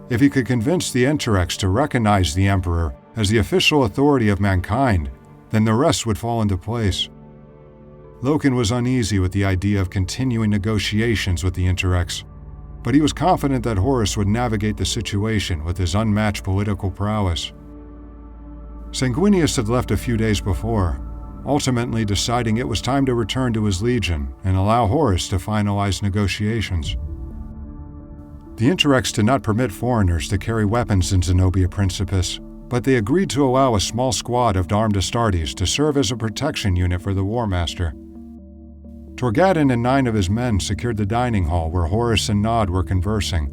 If he could convince the Interex to recognize the Emperor as the official authority of mankind, then the rest would fall into place. Loken was uneasy with the idea of continuing negotiations with the Interex, but he was confident that Horus would navigate the situation with his unmatched political prowess. Sanguinius had left a few days before, ultimately deciding it was time to return to his legion and allow Horus to finalize negotiations. The Interex did not permit foreigners to carry weapons in Zenobia Principus, but they agreed to allow a small squad of armed Astartes to serve as a protection unit for the Warmaster. Torgaddon and 9 of his men secured the dining hall where Horus and Naud were conversing,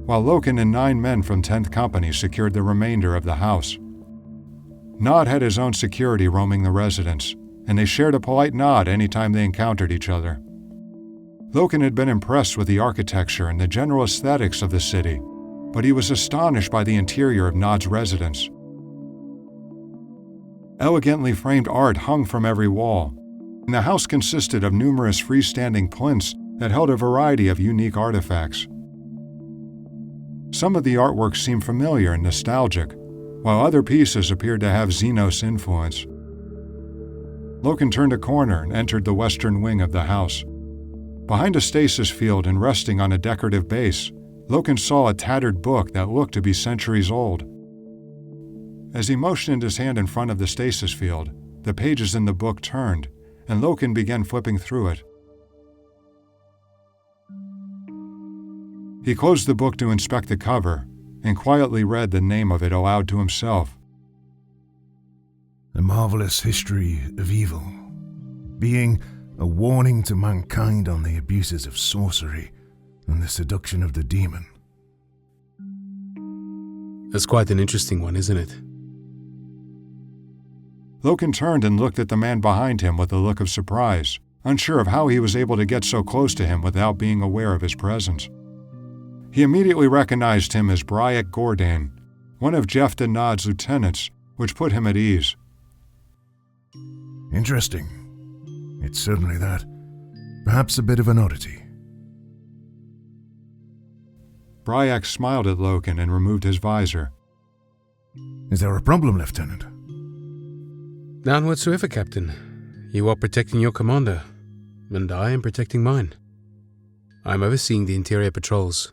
while Loken and 9 men from 10th Company secured the remainder of the house. Naud had his own security roaming the residence, and they shared a polite nod anytime they encountered each other. Loken had been impressed with the architecture and the general aesthetics of the city, but he was astonished by the interior of Naud's residence. Elegantly framed art hung from every wall, and the house consisted of numerous freestanding plinths that held a variety of unique artifacts. Some of the artwork seemed familiar and nostalgic, while other pieces appeared to have Xenos influence. Loken turned a corner and entered the western wing of the house. Behind a stasis field and resting on a decorative base, Loken saw a tattered book that looked to be centuries old. As he motioned his hand in front of the stasis field, the pages in the book turned, and Loken began flipping through it. He closed the book to inspect the cover, and quietly read the name of it aloud to himself. A marvelous history of evil, being a warning to mankind on the abuses of sorcery and the seduction of the demon. That's quite an interesting one, isn't it? Loken turned and looked at the man behind him with a look of surprise, unsure of how he was able to get so close to him without being aware of his presence. He immediately recognized him as Briac Gordain, one of Jephta Naud's lieutenants, which put him at ease. Interesting. It's certainly that. Perhaps a bit of an oddity. Briac smiled at Loken and removed his visor. Is there a problem, Lieutenant? None whatsoever, Captain. You are protecting your commander, and I am protecting mine. I am overseeing the interior patrols.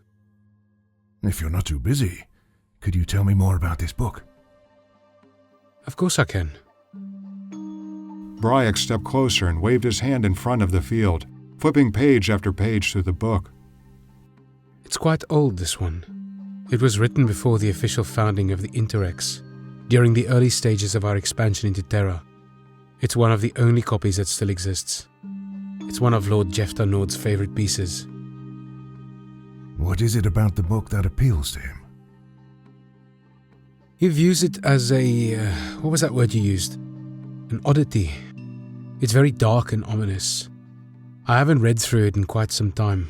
If you're not too busy, could you tell me more about this book? Of course I can. Briac stepped closer and waved his hand in front of the field, flipping page after page through the book. It's quite old, this one. It was written before the official founding of the Interex, during the early stages of our expansion into Terra. It's one of the only copies that still exists. It's one of Lord Jephta Naud's favorite pieces. What is it about the book that appeals to him? He views it as a... what was that word you used? An oddity. It's very dark and ominous. I haven't read through it in quite some time.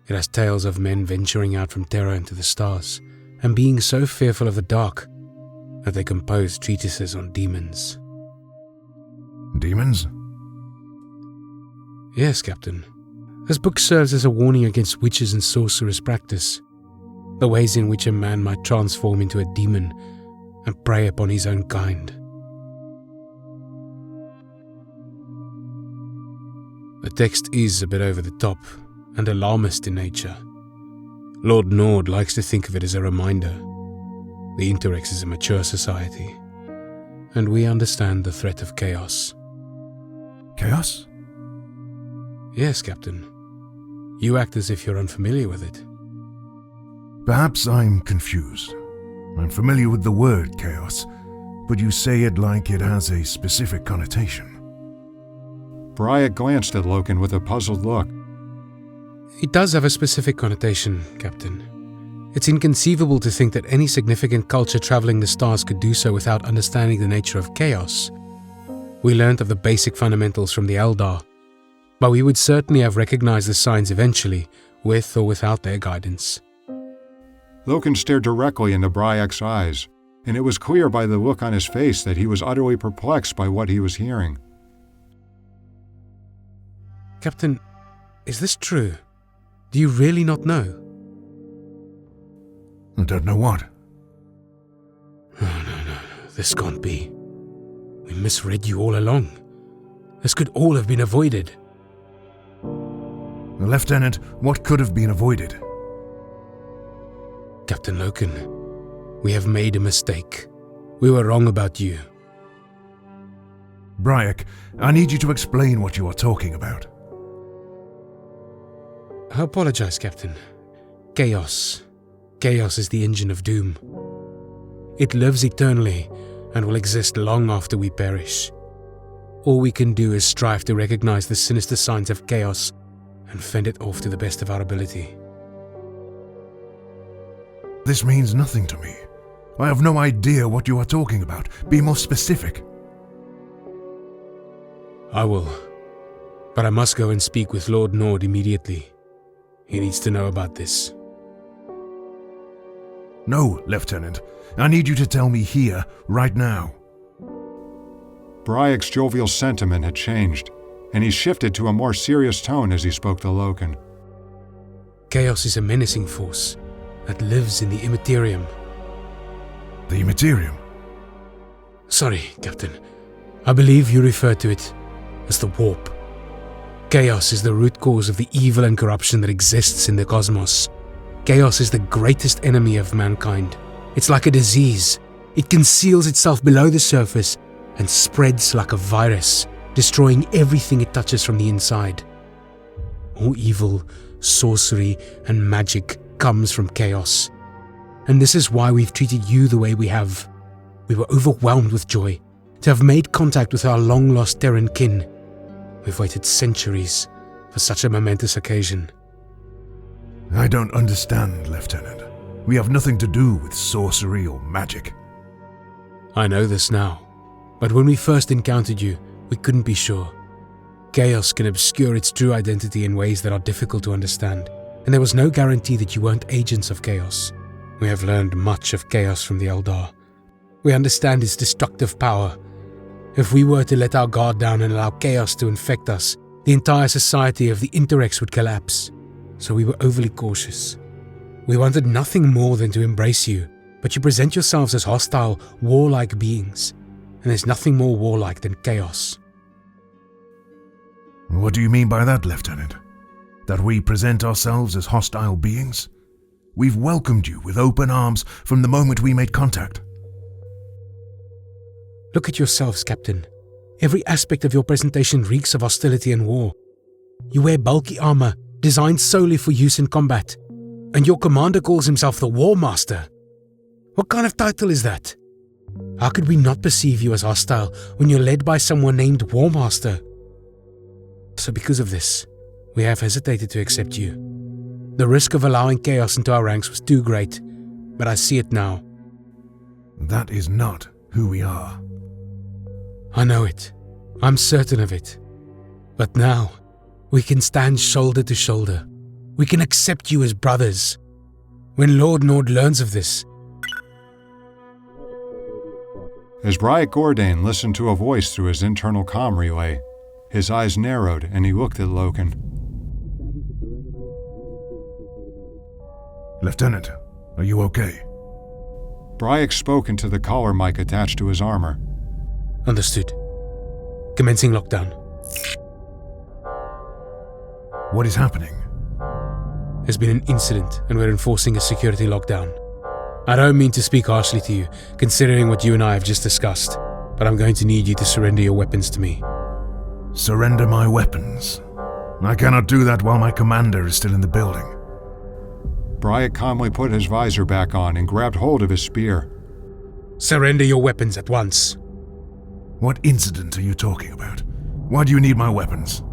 It has tales of men venturing out from Terra into the stars, and being so fearful of the dark that they compose treatises on demons. Demons? Yes, Captain. This book serves as a warning against witches and sorcerers' practice, the ways in which a man might transform into a demon and prey upon his own kind. The text is a bit over the top and alarmist in nature. Lord Naud likes to think of it as a reminder. The Interex is a mature society, and we understand the threat of chaos. Chaos? Yes, Captain. You act as if you're unfamiliar with it. Perhaps I'm confused. I'm familiar with the word chaos, but you say it like it has a specific connotation. Briac glanced at Loken with a puzzled look. It does have a specific connotation, Captain. It's inconceivable to think that any significant culture traveling the stars could do so without understanding the nature of chaos. We learned of the basic fundamentals from the Eldar, but we would certainly have recognized the signs eventually, with or without their guidance. Loken stared directly into Briac's eyes, and it was clear by the look on his face that he was utterly perplexed by what he was hearing. Captain, is this true? Do you really not know? I don't know what. Oh, no, this can't be. We misread you all along. This could all have been avoided. Lieutenant, what could have been avoided? Captain Loken, we have made a mistake. We were wrong about you. Briac, I need you to explain what you are talking about. I apologize, Captain. Chaos. Chaos is the engine of doom. It lives eternally and will exist long after we perish. All we can do is strive to recognize the sinister signs of chaos and fend it off to the best of our ability. This means nothing to me. I have no idea what you are talking about. Be more specific. I will. But I must go and speak with Lord Naud immediately. He needs to know about this. No, Lieutenant. I need you to tell me here, right now. Briac's jovial sentiment had changed, and he shifted to a more serious tone as he spoke to Loken. Chaos is a menacing force that lives in the Immaterium. The Immaterium? Sorry, Captain. I believe you refer to it as the Warp. Chaos is the root cause of the evil and corruption that exists in the cosmos. Chaos is the greatest enemy of mankind. It's like a disease. It conceals itself below the surface and spreads like a virus, destroying everything it touches from the inside. All evil, sorcery, and magic comes from chaos. And this is why we've treated you the way we have. We were overwhelmed with joy to have made contact with our long-lost Terran kin. We've waited centuries for such a momentous occasion. I don't understand, Lieutenant. We have nothing to do with sorcery or magic. I know this now, but when we first encountered you, we couldn't be sure. Chaos can obscure its true identity in ways that are difficult to understand, and there was no guarantee that you weren't agents of chaos. We have learned much of chaos from the Eldar. We understand its destructive power. If we were to let our guard down and allow chaos to infect us, the entire society of the Interex would collapse. So we were overly cautious. We wanted nothing more than to embrace you, but you present yourselves as hostile, warlike beings, and there's nothing more warlike than chaos. What do you mean by that, Lieutenant? That we present ourselves as hostile beings? We've welcomed you with open arms from the moment we made contact. Look at yourselves, Captain. Every aspect of your presentation reeks of hostility and war. You wear bulky armor, designed solely for use in combat, and your commander calls himself the Warmaster. What kind of title is that? How could we not perceive you as hostile when you're led by someone named Warmaster? So because of this, we have hesitated to accept you. The risk of allowing chaos into our ranks was too great, but I see it now. That is not who we are. I know it. I'm certain of it. But now, we can stand shoulder to shoulder. We can accept you as brothers. When Lord Naud learns of this... As Briac Gordain listened to a voice through his internal comm relay, his eyes narrowed and he looked at Loken. Lieutenant, are you okay? Briac spoke into the collar mic attached to his armor. Understood. Commencing lockdown. What is happening? There's been an incident and we're enforcing a security lockdown. I don't mean to speak harshly to you, considering what you and I have just discussed, but I'm going to need you to surrender your weapons to me. Surrender my weapons? I cannot do that while my commander is still in the building. Briac calmly put his visor back on and grabbed hold of his spear. Surrender your weapons at once. What incident are you talking about? Why do you need my weapons?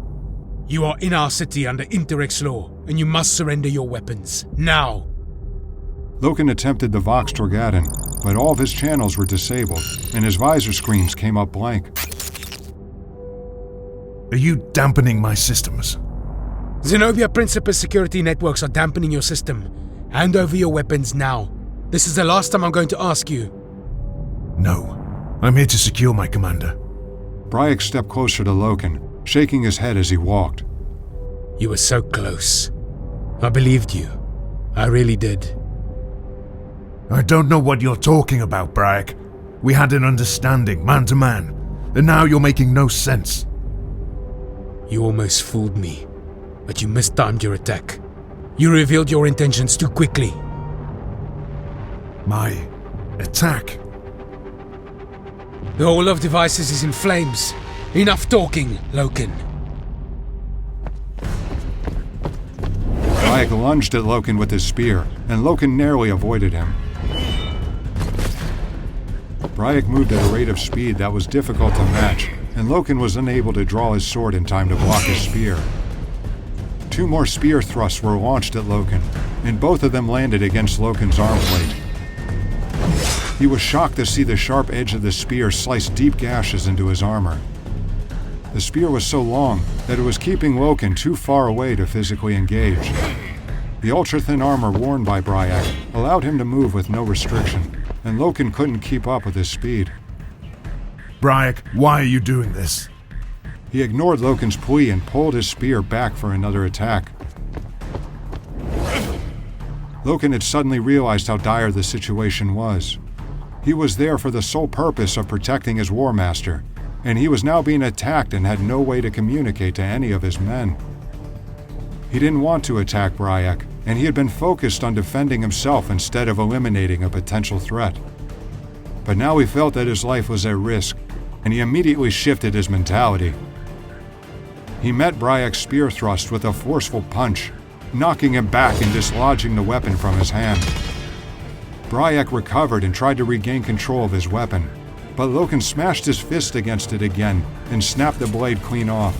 You are in our city under Interex law, and you must surrender your weapons, now! Loken attempted the Vox Torgaddon, but all of his channels were disabled, and his visor screens came up blank. Are you dampening my systems? Zenobia Principus security networks are dampening your system. Hand over your weapons now. This is the last time I'm going to ask you. No. I'm here to secure my commander. Briac stepped closer to Loken, shaking his head as he walked. You were so close. I believed you. I really did. I don't know what you're talking about, Briac. We had an understanding, man to man, and now you're making no sense. You almost fooled me, but you mistimed your attack. You revealed your intentions too quickly. My attack? The whole of devices is in flames. Enough talking, Loken. Briac lunged at Loken with his spear, and Loken narrowly avoided him. Briac moved at a rate of speed that was difficult to match, and Loken was unable to draw his sword in time to block his spear. 2 more spear thrusts were launched at Loken, and both of them landed against Loken's arm plate. He was shocked to see the sharp edge of the spear slice deep gashes into his armor. The spear was so long that it was keeping Loken too far away to physically engage. The ultra-thin armor worn by Briac allowed him to move with no restriction, and Loken couldn't keep up with his speed. Briac, why are you doing this? He ignored Loken's plea and pulled his spear back for another attack. Loken had suddenly realized how dire the situation was. He was there for the sole purpose of protecting his Warmaster, and he was now being attacked and had no way to communicate to any of his men. He didn't want to attack Briac, and he had been focused on defending himself instead of eliminating a potential threat. But now he felt that his life was at risk, and he immediately shifted his mentality. He met Briac's spear thrust with a forceful punch, knocking him back and dislodging the weapon from his hand. Briac recovered and tried to regain control of his weapon, but Loken smashed his fist against it again and snapped the blade clean off.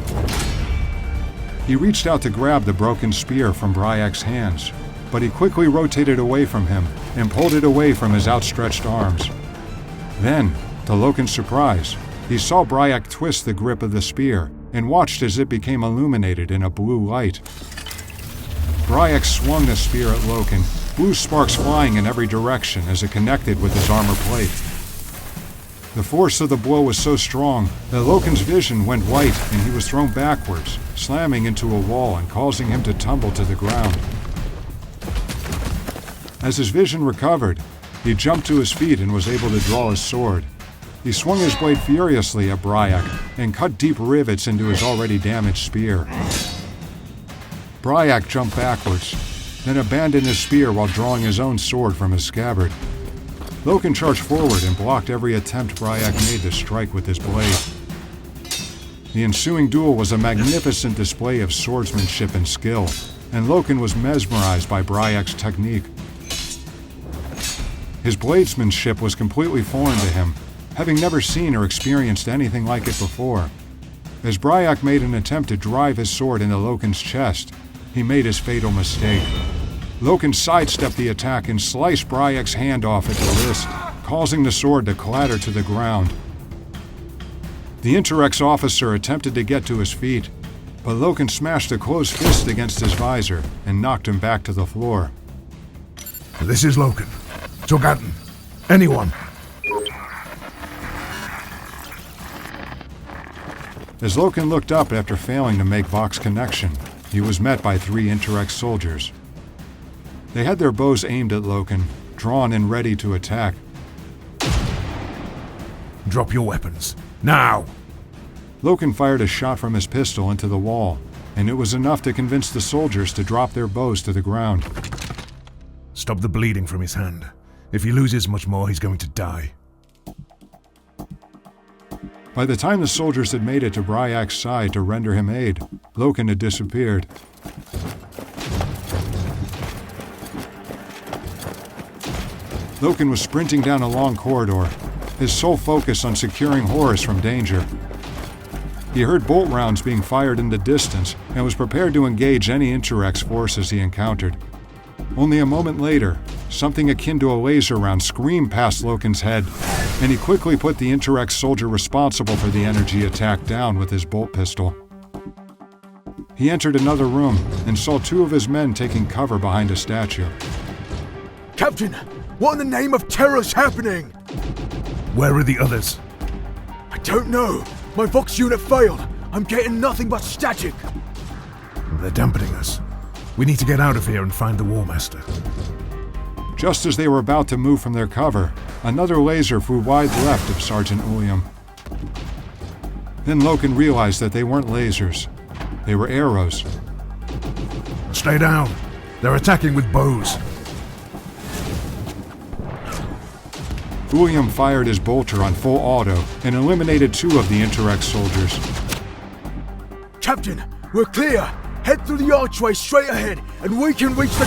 He reached out to grab the broken spear from Briac's hands, but he quickly rotated away from him and pulled it away from his outstretched arms. Then, to Loken's surprise, he saw Briac twist the grip of the spear and watched as it became illuminated in a blue light. Briac swung the spear at Loken, blue sparks flying in every direction as it connected with his armor plate. The force of the blow was so strong that Loken's vision went white and he was thrown backwards, slamming into a wall and causing him to tumble to the ground. As his vision recovered, he jumped to his feet and was able to draw his sword. He swung his blade furiously at Briac and cut deep rivets into his already damaged spear. Briac jumped backwards, then abandoned his spear while drawing his own sword from his scabbard. Loken charged forward and blocked every attempt Briac made to strike with his blade. The ensuing duel was a magnificent display of swordsmanship and skill, and Loken was mesmerized by Briac's technique. His bladesmanship was completely foreign to him, having never seen or experienced anything like it before. As Briac made an attempt to drive his sword into Loken's chest, he made his fatal mistake. Loken sidestepped the attack and sliced Briac's hand off at the wrist, causing the sword to clatter to the ground. The Interex officer attempted to get to his feet, but Loken smashed a closed fist against his visor and knocked him back to the floor. This is Loken. Torgaddon. Anyone. As Loken looked up after failing to make Vox connection, he was met by 3 Interex soldiers. They had their bows aimed at Loken, drawn and ready to attack. Drop your weapons. Now! Loken fired a shot from his pistol into the wall, and it was enough to convince the soldiers to drop their bows to the ground. Stop the bleeding from his hand. If he loses much more, he's going to die. By the time the soldiers had made it to Briac's side to render him aid, Loken had disappeared. Loken was sprinting down a long corridor, his sole focus on securing Horus from danger. He heard bolt rounds being fired in the distance and was prepared to engage any Interex forces he encountered. Only a moment later, something akin to a laser round screamed past Loken's head, and he quickly put the Interex soldier responsible for the energy attack down with his bolt pistol. He entered another room and saw 2 of his men taking cover behind a statue. Captain, what in the name of terror is happening? Where are the others? I don't know. My Vox unit failed. I'm getting nothing but static. They're dampening us. We need to get out of here and find the Warmaster. Just as they were about to move from their cover, another laser flew wide left of Sergeant William. Then Loken realized that they weren't lasers. They were arrows. Stay down. They're attacking with bows. William fired his bolter on full auto and eliminated 2 of the Interex soldiers. Captain, we're clear. Head through the archway straight ahead, and we can reach the...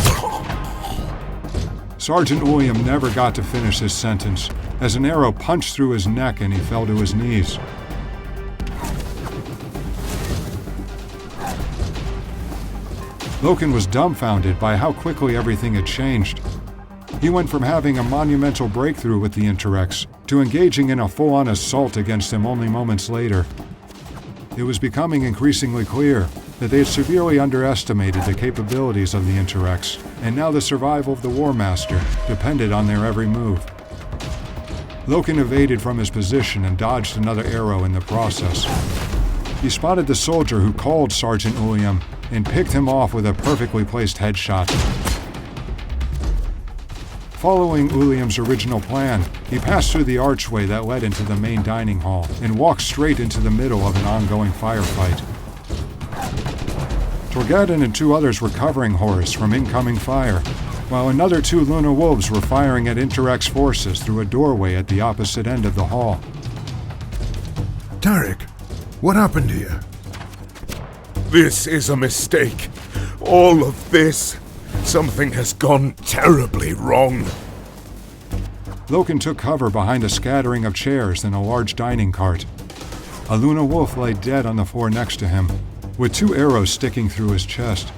Sergeant William never got to finish his sentence, as an arrow punched through his neck and he fell to his knees. Loken was dumbfounded by how quickly everything had changed. He went from having a monumental breakthrough with the Interex to engaging in a full-on assault against them only moments later. It was becoming increasingly clear that they had severely underestimated the capabilities of the Interex, and now the survival of the Warmaster depended on their every move. Loken evaded from his position and dodged another arrow in the process. He spotted the soldier who called Sergeant William and picked him off with a perfectly placed headshot. Following William's original plan, he passed through the archway that led into the main dining hall and walked straight into the middle of an ongoing firefight. Torgaddon and 2 others were covering Horus from incoming fire, while another 2 Lunar Wolves were firing at Interex forces through a doorway at the opposite end of the hall. Tarik, what happened here? This is a mistake. All of this. Something has gone terribly wrong. Loken took cover behind a scattering of chairs and a large dining cart. A Luna Wolf lay dead on the floor next to him, with 2 arrows sticking through his chest.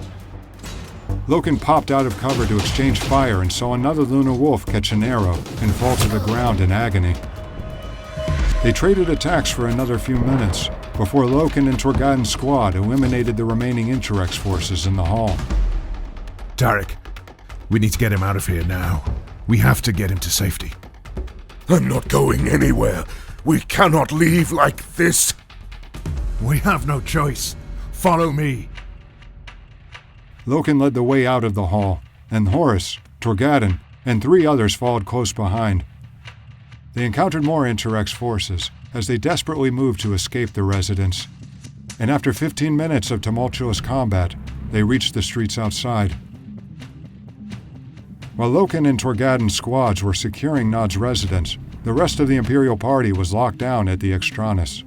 Loken popped out of cover to exchange fire and saw another Luna Wolf catch an arrow and fall to the ground in agony. They traded attacks for another few minutes before Loken and Torgaddon's squad eliminated the remaining Interex forces in the hall. Tarik, we need to get him out of here now. We have to get him to safety. I'm not going anywhere. We cannot leave like this. We have no choice. Follow me. Loken led the way out of the hall, and Horus, Torgaddon, and 3 others followed close behind. They encountered more Interex forces as they desperately moved to escape the residence, and after 15 minutes of tumultuous combat, they reached the streets outside. While Loken and Torgaddon's squads were securing Naud's residence, the rest of the Imperial party was locked down at the Extranus.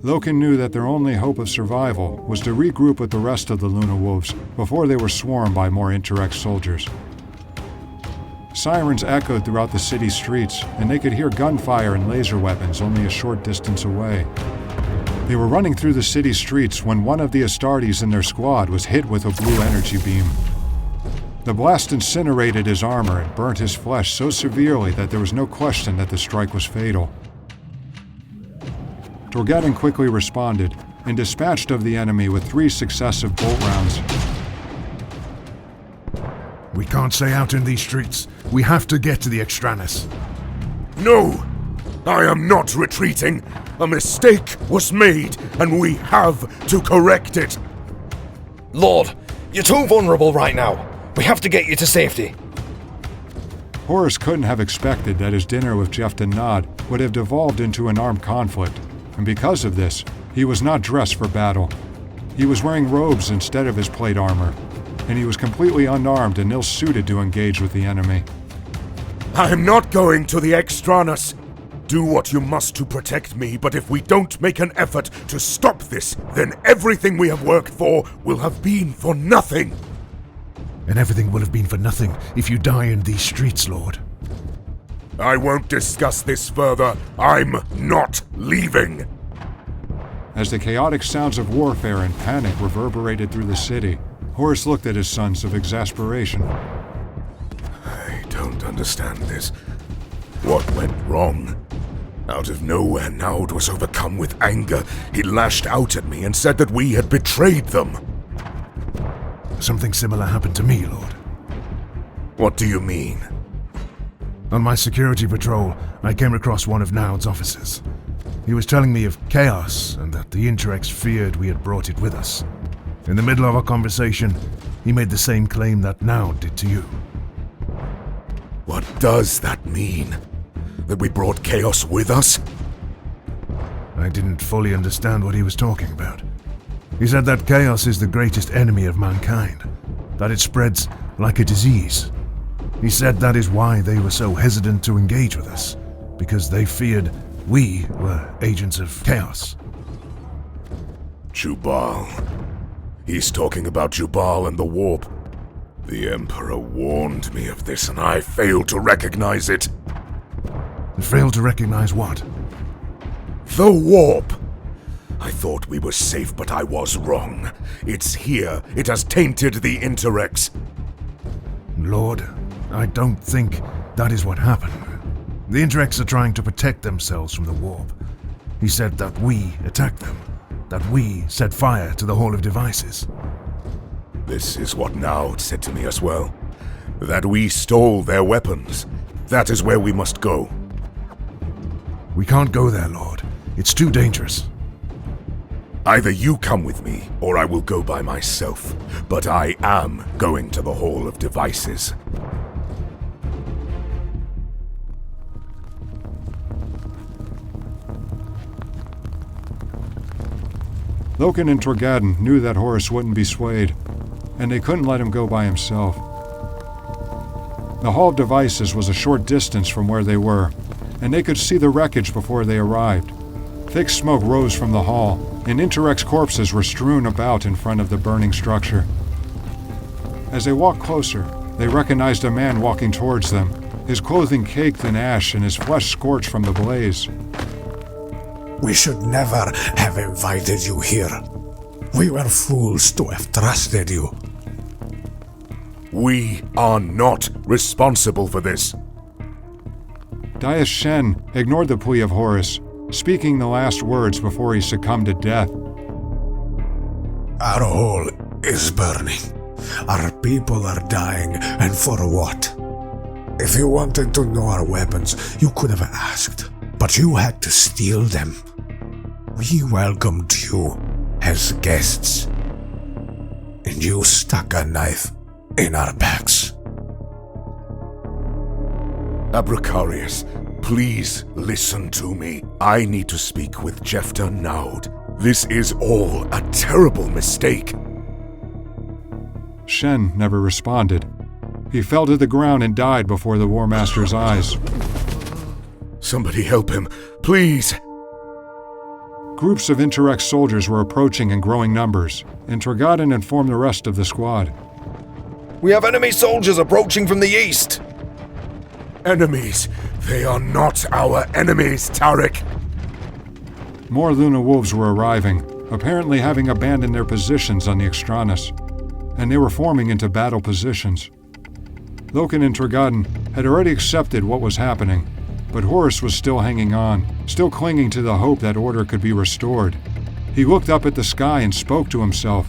Loken knew that their only hope of survival was to regroup with the rest of the Luna Wolves before they were swarmed by more Interex soldiers. Sirens echoed throughout the city streets, and they could hear gunfire and laser weapons only a short distance away. They were running through the city streets when one of the Astartes in their squad was hit with a blue energy beam. The blast incinerated his armor and burnt his flesh so severely that there was no question that the strike was fatal. Torgaddon quickly responded and dispatched of the enemy with 3 successive bolt rounds. We can't stay out in these streets. We have to get to the Extranus. No! I am not retreating. A mistake was made, and we have to correct it. Lord, you're too vulnerable right now. We have to get you to safety. Horus couldn't have expected that his dinner with Jephta and Naud would have devolved into an armed conflict, and because of this, he was not dressed for battle. He was wearing robes instead of his plate armor, and he was completely unarmed and ill-suited to engage with the enemy. I am not going to the Extranus. Do what you must to protect me, but if we don't make an effort to stop this, then everything we have worked for will have been for nothing. And everything will have been for nothing if you die in these streets, Lord. I won't discuss this further. I'm not leaving. As the chaotic sounds of warfare and panic reverberated through the city, Horus looked at his sons of exasperation. I don't understand this. What went wrong? Out of nowhere, Naud was overcome with anger. He lashed out at me and said that we had betrayed them. Something similar happened to me, Lord. What do you mean? On my security patrol, I came across one of Naud's officers. He was telling me of chaos and that the Interex feared we had brought it with us. In the middle of our conversation, he made the same claim that Naud did to you. What does that mean? That we brought chaos with us? I didn't fully understand what he was talking about. He said that chaos is the greatest enemy of mankind, that it spreads like a disease. He said that is why they were so hesitant to engage with us, because they feared we were agents of chaos. Jubal. He's talking about Jubal and the warp. The Emperor warned me of this and I failed to recognize it. Failed to recognize what? The warp! I thought we were safe, but I was wrong. It's here. It has tainted the Interex. Lord, I don't think that is what happened. The Interex are trying to protect themselves from the warp. He said that we attacked them, that we set fire to the Hall of Devices. This is what Naud said to me as well. That we stole their weapons. That is where we must go. We can't go there, Lord. It's too dangerous. Either you come with me, or I will go by myself. But I am going to the Hall of Devices. Loken and Torgaddon knew that Horus wouldn't be swayed, and they couldn't let him go by himself. The Hall of Devices was a short distance from where they were, and they could see the wreckage before they arrived. Thick smoke rose from the hall, and Interex corpses were strewn about in front of the burning structure. As they walked closer, they recognized a man walking towards them, his clothing caked in ash and his flesh scorched from the blaze. We should never have invited you here. We were fools to have trusted you. We are not responsible for this. Dias Shen ignored the plea of Horus, speaking the last words before he succumbed to death. Our hall is burning. Our people are dying, and for what? If you wanted to know our weapons, you could have asked, but you had to steal them. We welcomed you as guests, and you stuck a knife in our backs. Abracarius, please listen to me. I need to speak with Jephta Naud. This is all a terrible mistake. Shen never responded. He fell to the ground and died before the Warmaster's eyes. Somebody help him, please! Groups of Interex soldiers were approaching in growing numbers, and Torgaddon informed the rest of the squad. We have enemy soldiers approaching from the east! Enemies? They are not our enemies, Tarik! More Luna Wolves were arriving, apparently having abandoned their positions on the Extranus, and they were forming into battle positions. Loken and Torgaddon had already accepted what was happening, but Horus was still hanging on, still clinging to the hope that order could be restored. He looked up at the sky and spoke to himself.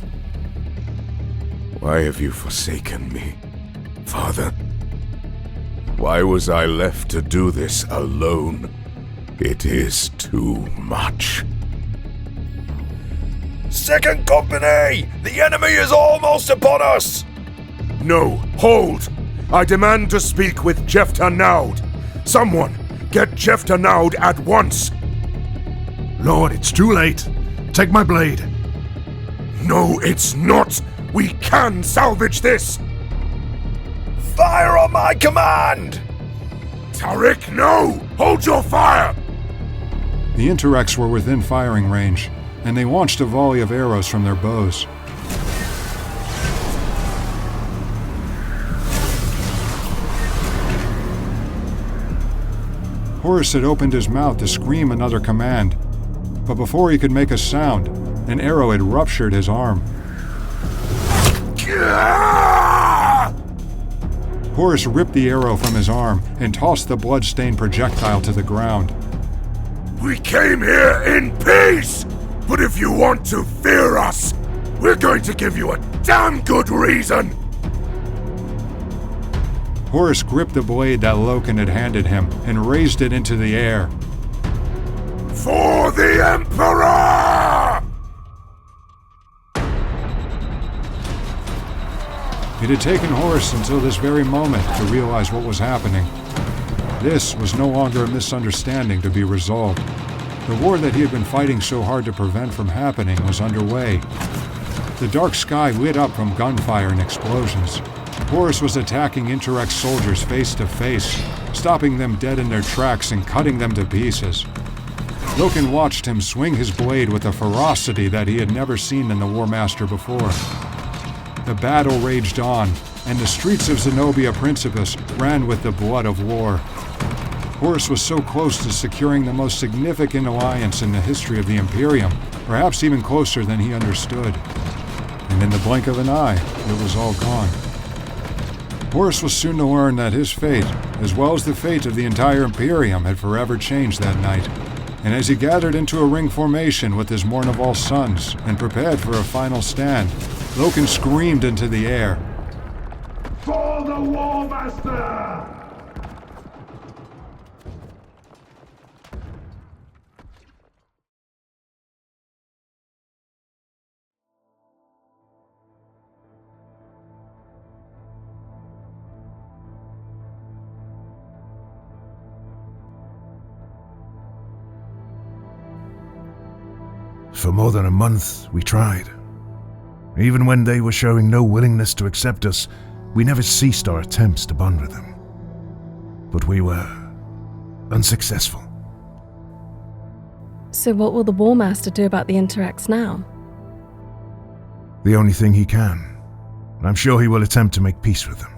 Why have you forsaken me, Father? Why was I left to do this alone? It is too much. Second Company! The enemy is almost upon us! No, hold! I demand to speak with Jephta Naud. Someone, get Jephta Naud at once! Lord, it's too late. Take my blade. No, it's not! We can salvage this! Fire on my command! Tarik, no! Hold your fire! The Interex were within firing range, and they launched a volley of arrows from their bows. Horus had opened his mouth to scream another command, but before he could make a sound, an arrow had ruptured his arm. Horus ripped the arrow from his arm and tossed the blood-stained projectile to the ground. We came here in peace! But if you want to fear us, we're going to give you a damn good reason! Horus gripped the blade that Loken had handed him and raised it into the air. For the Emperor! It had taken Horus until this very moment to realize what was happening. This was no longer a misunderstanding to be resolved. The war that he had been fighting so hard to prevent from happening was underway. The dark sky lit up from gunfire and explosions. Horus was attacking Interex soldiers face to face, stopping them dead in their tracks and cutting them to pieces. Loken watched him swing his blade with a ferocity that he had never seen in the Warmaster before. The battle raged on, and the streets of Zenobia Principus ran with the blood of war. Horus was so close to securing the most significant alliance in the history of the Imperium, perhaps even closer than he understood. And in the blink of an eye, it was all gone. Horus was soon to learn that his fate, as well as the fate of the entire Imperium, had forever changed that night. And as he gathered into a ring formation with his Mournival sons and prepared for a final stand, Loken screamed into the air. For the Warmaster! For more than a month, we tried. Even when they were showing no willingness to accept us, we never ceased our attempts to bond with them. But we were unsuccessful. So what will the Warmaster do about the Interex now? The only thing he can. I'm sure he will attempt to make peace with them.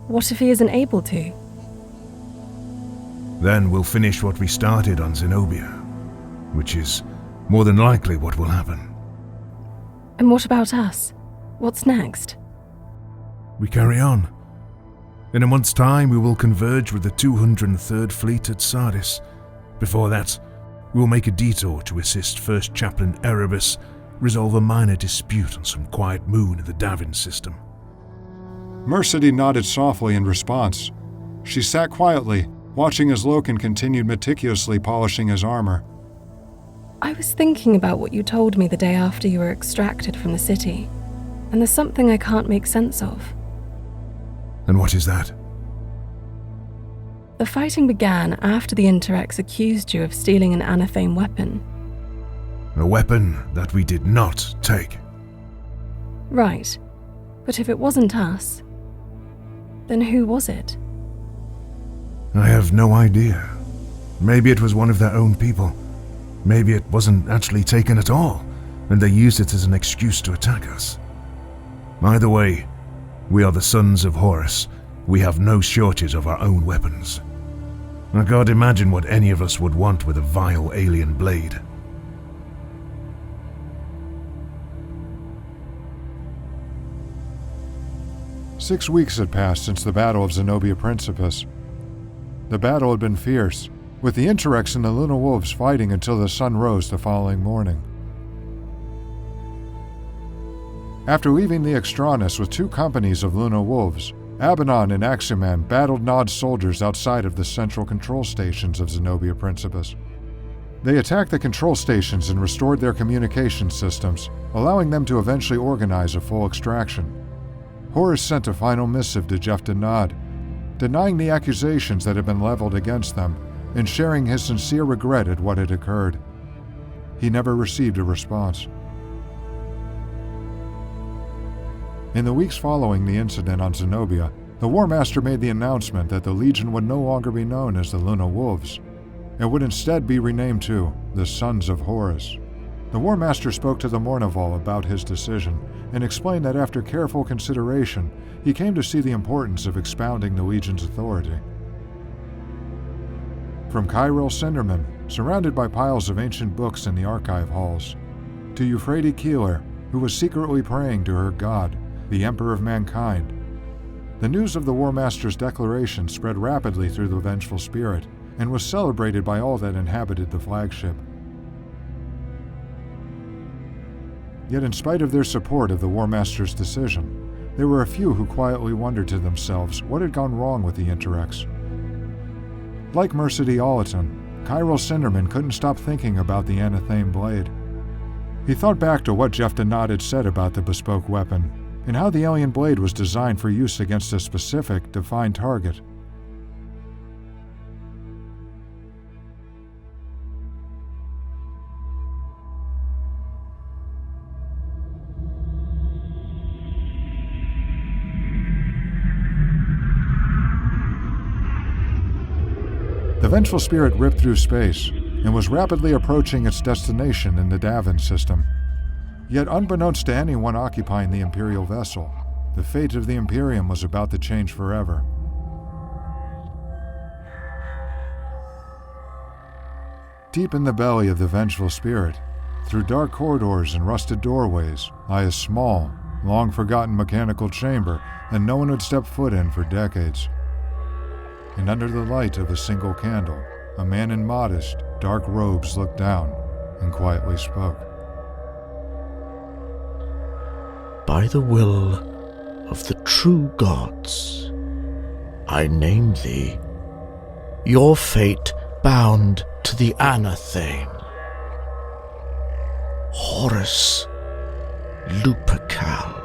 What if he isn't able to? Then we'll finish what we started on Zenobia, which is more than likely what will happen. And what about us? What's next? We carry on. In a month's time, we will converge with the 203rd Fleet at Sardis. Before that, we will make a detour to assist First Chaplain Erebus resolve a minor dispute on some quiet moon in the Davin system. Mercedy nodded softly in response. She sat quietly, watching as Loken continued meticulously polishing his armor. I was thinking about what you told me the day after you were extracted from the city, and there's something I can't make sense of. And what is that? The fighting began after the Interex accused you of stealing an Anathame weapon. A weapon that we did not take. Right. But if it wasn't us, then who was it? I have no idea. Maybe it was one of their own people. Maybe it wasn't actually taken at all, and they used it as an excuse to attack us. Either way, we are the Sons of Horus. We have no shortage of our own weapons. I can't imagine what any of us would want with a vile alien blade. "6 weeks had passed since the Battle of Zenobia Principus. The battle had been fierce, with the Interex and the Luna Wolves fighting until the sun rose the following morning. After leaving the Extranus with 2 companies of Luna Wolves, Abaddon and Aximand battled Naud soldiers outside of the central control stations of Zenobia Principus. They attacked the control stations and restored their communication systems, allowing them to eventually organize a full extraction. Horus sent a final missive to Jephta Naud, denying the accusations that had been leveled against them and sharing his sincere regret at what had occurred. He never received a response. In the weeks following the incident on Zenobia, the Warmaster made the announcement that the Legion would no longer be known as the Luna Wolves. It would instead be renamed to the Sons of Horus. The Warmaster spoke to the Mournival about his decision and explained that after careful consideration, he came to see the importance of expounding the Legion's authority. From Garviel Loken, surrounded by piles of ancient books in the archive halls, to Euphrates Keeler, who was secretly praying to her god, the Emperor of Mankind, the news of the Warmaster's declaration spread rapidly through the vengeful spirit and was celebrated by all that inhabited the flagship. Yet in spite of their support of the Warmaster's decision, there were a few who quietly wondered to themselves what had gone wrong with the Interex. Like Mercedy Loken, Garviel Loken couldn't stop thinking about the Anathame blade. He thought back to what Jephta Naud had said about the bespoke weapon, and how the alien blade was designed for use against a specific, defined target. The vengeful spirit ripped through space and was rapidly approaching its destination in the Davin system. Yet unbeknownst to anyone occupying the Imperial vessel, the fate of the Imperium was about to change forever. Deep in the belly of the vengeful spirit, through dark corridors and rusted doorways, lie a small, long-forgotten mechanical chamber that no one had stepped foot in for decades. And under the light of a single candle, a man in modest, dark robes looked down and quietly spoke. By the will of the true gods, I name thee, your fate bound to the Anathame. Horus Lupercal.